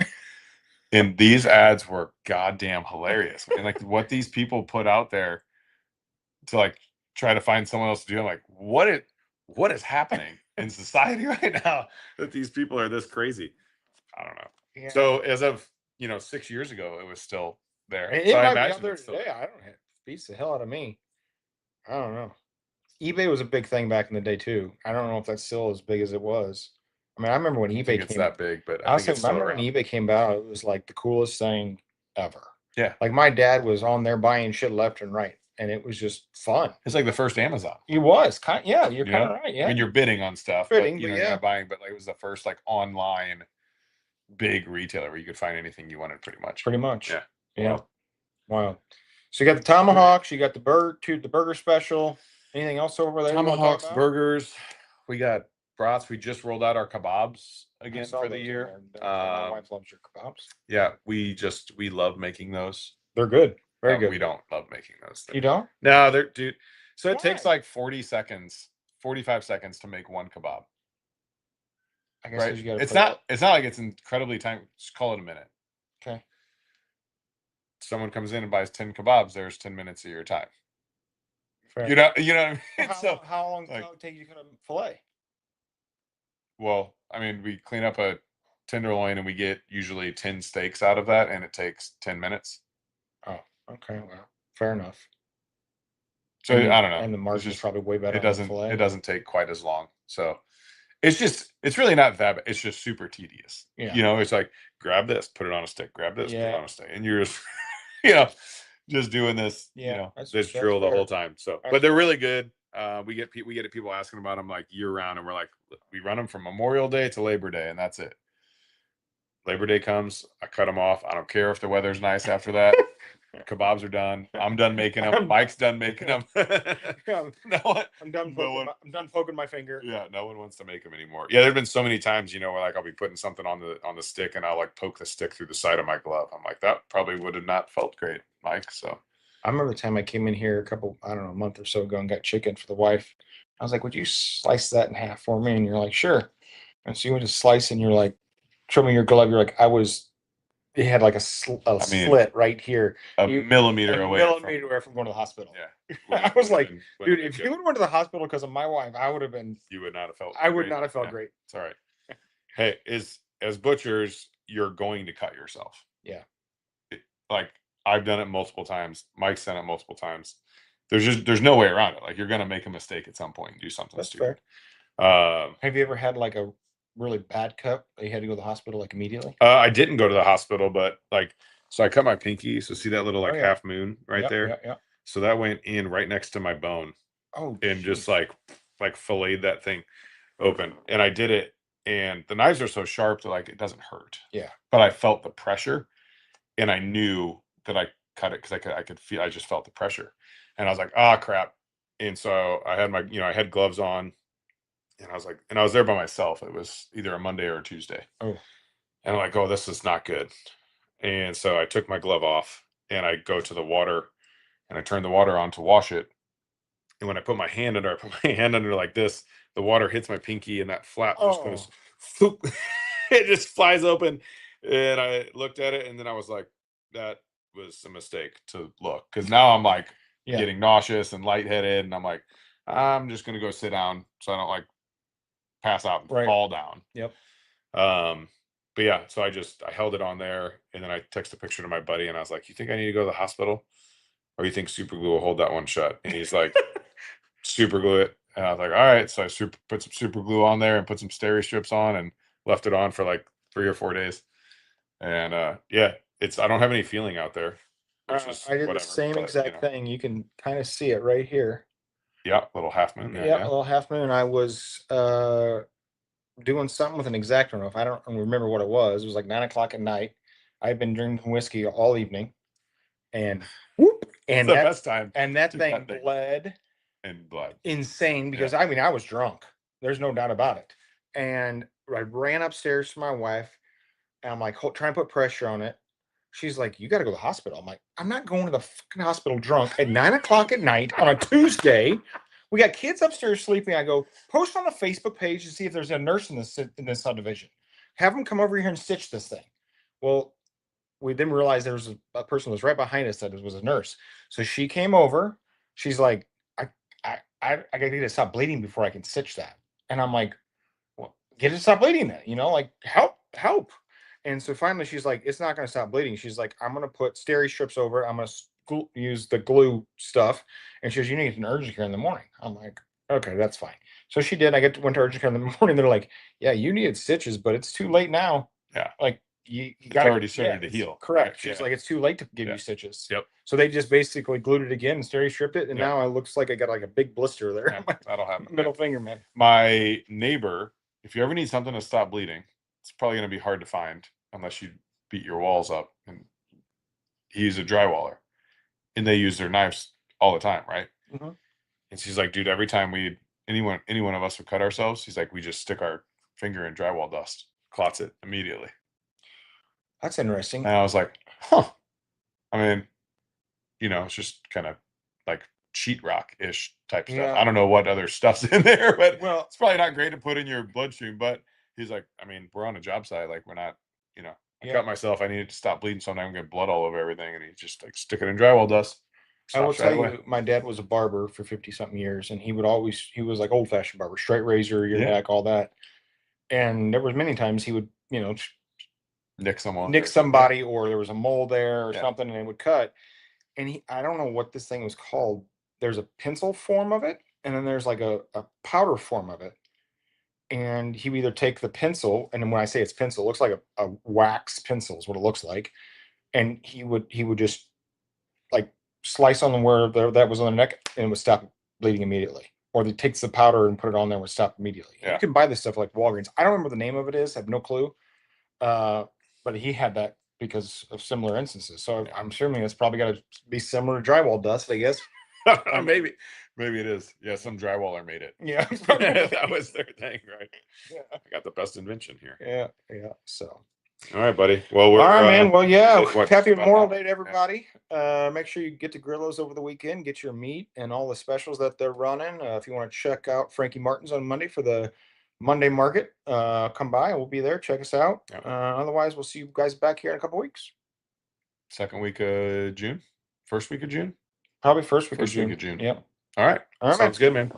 Speaker 2: And these ads were goddamn hilarious. I mean, like what these people put out there to like try to find someone else to do. I'm like, what is happening in society right now that these people are this crazy? I don't know. Yeah. So as of 6 years ago, it was still there.
Speaker 3: It might be out there today. I don't know. It beats the hell out of me. I don't know. eBay was a big thing back in the day too. I don't know if that's still as big as it was. I mean, I remember when eBay came.
Speaker 2: That big, but I think it's still around.
Speaker 3: When eBay came out, it was like the coolest thing ever.
Speaker 2: Yeah.
Speaker 3: Like my dad was on there buying shit left and right, and it was just fun.
Speaker 2: It's like the first Amazon.
Speaker 3: It was yeah, you're kind of right. Yeah.
Speaker 2: I mean, you're bidding on stuff, but you're not buying. But like, it was the first like online big retailer where you could find anything you wanted, pretty much. Yeah.
Speaker 3: Yeah. Wow. So you got the tomahawks, you got the burger special. Anything else over there?
Speaker 2: Tomahawks, burgers. We got brats. We just rolled out our kebabs again for the year.
Speaker 3: My wife loves your kebabs.
Speaker 2: Yeah, we love making those.
Speaker 3: They're good. Very good.
Speaker 2: We don't love making those.
Speaker 3: You don't?
Speaker 2: No, they're dude. So it takes like 45 seconds to make one kebab.
Speaker 3: I guess you gotta
Speaker 2: it's not like it's incredibly time. Just call it a minute.
Speaker 3: Okay.
Speaker 2: Someone comes in and buys 10 kebabs, there's 10 minutes of your time.
Speaker 3: Fair.
Speaker 2: You know what I mean?
Speaker 3: How long does it take you to fillet?
Speaker 2: Well, I mean, we clean up a tenderloin and we get usually 10 steaks out of that, and it takes 10 minutes.
Speaker 3: Oh, okay. Well, fair enough.
Speaker 2: So I don't know.
Speaker 3: And the margin is probably way better.
Speaker 2: It doesn't take quite as long. So it's really not that bad. It's just super tedious.
Speaker 3: Yeah.
Speaker 2: It's like, grab this, put it on a stick, grab this, put it on a stick. And you're just, just doing this, this drill the whole time. So, but they're really good. We get people asking about them like year round, and we're like, we run them from Memorial Day to Labor Day, and that's it. Labor Day comes, I cut them off. I don't care if the weather's nice after that. Kebabs are done. I'm done making them. Mike's done making them.
Speaker 3: I'm done poking my finger.
Speaker 2: Yeah, no one wants to make them anymore. Yeah, there've been so many times, where like I'll be putting something on the stick, and I'll like poke the stick through the side of my glove. I'm like, that probably would have not felt great, Mike. So
Speaker 3: I remember the time I came in here a month or so ago and got chicken for the wife. I was like, "Would you slice that in half for me?" And you're like, "Sure." And so you went to slice, and you're like, "Show me your glove." You're like, it had like a slit right here.
Speaker 2: A millimeter away
Speaker 3: from going to the hospital.
Speaker 2: Yeah.
Speaker 3: I was like, dude, if you would have went to the hospital because of my wife, I would have been.
Speaker 2: You would not have felt.
Speaker 3: I would not have felt great.
Speaker 2: It's all right. Hey, as butchers, you're going to cut yourself.
Speaker 3: Yeah.
Speaker 2: Like I've done it multiple times. Mike's done it multiple times. There's no way around it. Like you're gonna make a mistake at some point and do something stupid.
Speaker 3: Fair. Have you ever had like a really bad cut that you had to go to the hospital like immediately?
Speaker 2: I didn't go to the hospital, but so I cut my pinky. So see that little half moon right there?
Speaker 3: Yeah.
Speaker 2: So that went in right next to my bone.
Speaker 3: Oh,
Speaker 2: and just like filleted that thing open. And I did it, and the knives are so sharp that like it doesn't hurt.
Speaker 3: Yeah.
Speaker 2: But I felt the pressure, and I knew that I cut it because I could feel. I just felt the pressure, and I was like, crap. And so I had I had gloves on. And I was like, and I was there by myself. It was either a Monday or a Tuesday.
Speaker 3: Oh.
Speaker 2: And I'm like, oh, this is not good. And so I took my glove off and I go to the water and I turn the water on to wash it. And when I put my hand under, I put my hand under like this, the water hits my pinky and that flap just goes, floop. It just flies open. And I looked at it and then I was like, that was a mistake to look. Cause now I'm like getting nauseous and lightheaded. And I'm like, I'm just going to go sit down so I don't like pass out and fall down.
Speaker 3: Yep.
Speaker 2: But yeah, so I held it on there and then I texted a picture to my buddy and I was like, you think I need to go to the hospital? Or you think super glue will hold that one shut? And he's like, super glue it. And I was like, all right. So I put some super glue on there and put some steri strips on and left it on for like 3 or 4 days. And yeah, I don't have any feeling out there.
Speaker 3: I did the same exact thing. You can kind of see it right here.
Speaker 2: Yeah, little half moon.
Speaker 3: Yeah, a little half moon. I was doing something with an X-Acto. I don't remember what it was. It was like 9 o'clock at night. I've been drinking whiskey all evening, and whoop, and
Speaker 2: the best time.
Speaker 3: And that thing bled
Speaker 2: and blood.
Speaker 3: Insane because I mean I was drunk. There's no doubt about it. And I ran upstairs to my wife, and I'm like trying to put pressure on it. She's like, "You got to go to the hospital." I'm like, "I'm not going to the fucking hospital drunk at 9 o'clock at night on a Tuesday." We got kids upstairs sleeping. I go, post on the Facebook page to see if there's a nurse in this subdivision. Have them come over here and stitch this thing. Well, we didn't realize there was a person who was right behind us that was a nurse. So she came over. She's like, I gotta get it to stop bleeding before I can stitch that. And I'm like, well, get it to stop bleeding then. Like help. And so finally she's like, it's not gonna stop bleeding. She's like, I'm gonna put steri strips over it. I'm gonna use the glue stuff. And she goes, you need an urgent care in the morning. I'm like, okay, that's fine. So she did. I went to urgent care in the morning. They're like, yeah, you needed stitches, but it's too late now.
Speaker 2: Yeah.
Speaker 3: Like you
Speaker 2: got already started to heal.
Speaker 3: Correct.
Speaker 2: Right?
Speaker 3: She's like, it's too late to give you stitches.
Speaker 2: Yep.
Speaker 3: So they just basically glued it again and steri stripped it. And now it looks like I got like a big blister there.
Speaker 2: Yeah, that'll happen.
Speaker 3: Middle finger, man.
Speaker 2: My neighbor, if you ever need something to stop bleeding, it's probably going to be hard to find unless you beat your walls up. And he's a drywaller, and they use their knives all the time, right?
Speaker 3: Mm-hmm.
Speaker 2: And she's like, dude, every time any one of us would cut ourselves, he's like, we just stick our finger in drywall dust, clots it immediately.
Speaker 3: That's interesting.
Speaker 2: And I was like, huh. I mean, it's just kind of like sheetrock-ish type stuff. I don't know what other stuff's in there, but it's probably not great to put in your bloodstream. But he's like, I mean, we're on a job site. Like, we're not, I cut myself. I needed to stop bleeding, so I'm going to get blood all over everything. And he just like stick it in drywall dust.
Speaker 3: I will tell you, my dad was a barber for 50-something years, and he was like old-fashioned barber, straight razor, your neck, all that. And there was many times he would,
Speaker 2: nick
Speaker 3: somebody, or there was a mole there or something, and it would cut. And I don't know what this thing was called. There's a pencil form of it, and then there's like a powder form of it. And he would either take the pencil, and then when I say it's pencil, it looks like a wax pencil is what it looks like. And he would just like slice on where that was on the neck, and it would stop bleeding immediately. Or he takes the powder and put it on there and would stop immediately. You can buy this stuff like Walgreens. I don't remember the name of it is. I have no clue. But he had that because of similar instances. So I'm assuming it's probably got to be similar to drywall dust, I guess.
Speaker 2: Maybe it is. Yeah, some drywaller made it.
Speaker 3: Yeah.
Speaker 2: That was their thing, right? Yeah. I got the best invention here.
Speaker 3: Yeah. So.
Speaker 2: All right, buddy. Well,
Speaker 3: all right, man. Well, yeah. Happy Memorial Day to everybody. Make sure you get to Grillo's over the weekend, get your meat and all the specials that they're running. If you want to check out Frankie Martin's on Monday for the Monday market, come by. We'll be there. Check us out. Otherwise, we'll see you guys back here in a couple weeks.
Speaker 2: Second week of June? First week of June?
Speaker 3: Probably first week
Speaker 2: of June.
Speaker 3: Yep.
Speaker 2: All right. Sounds good, man.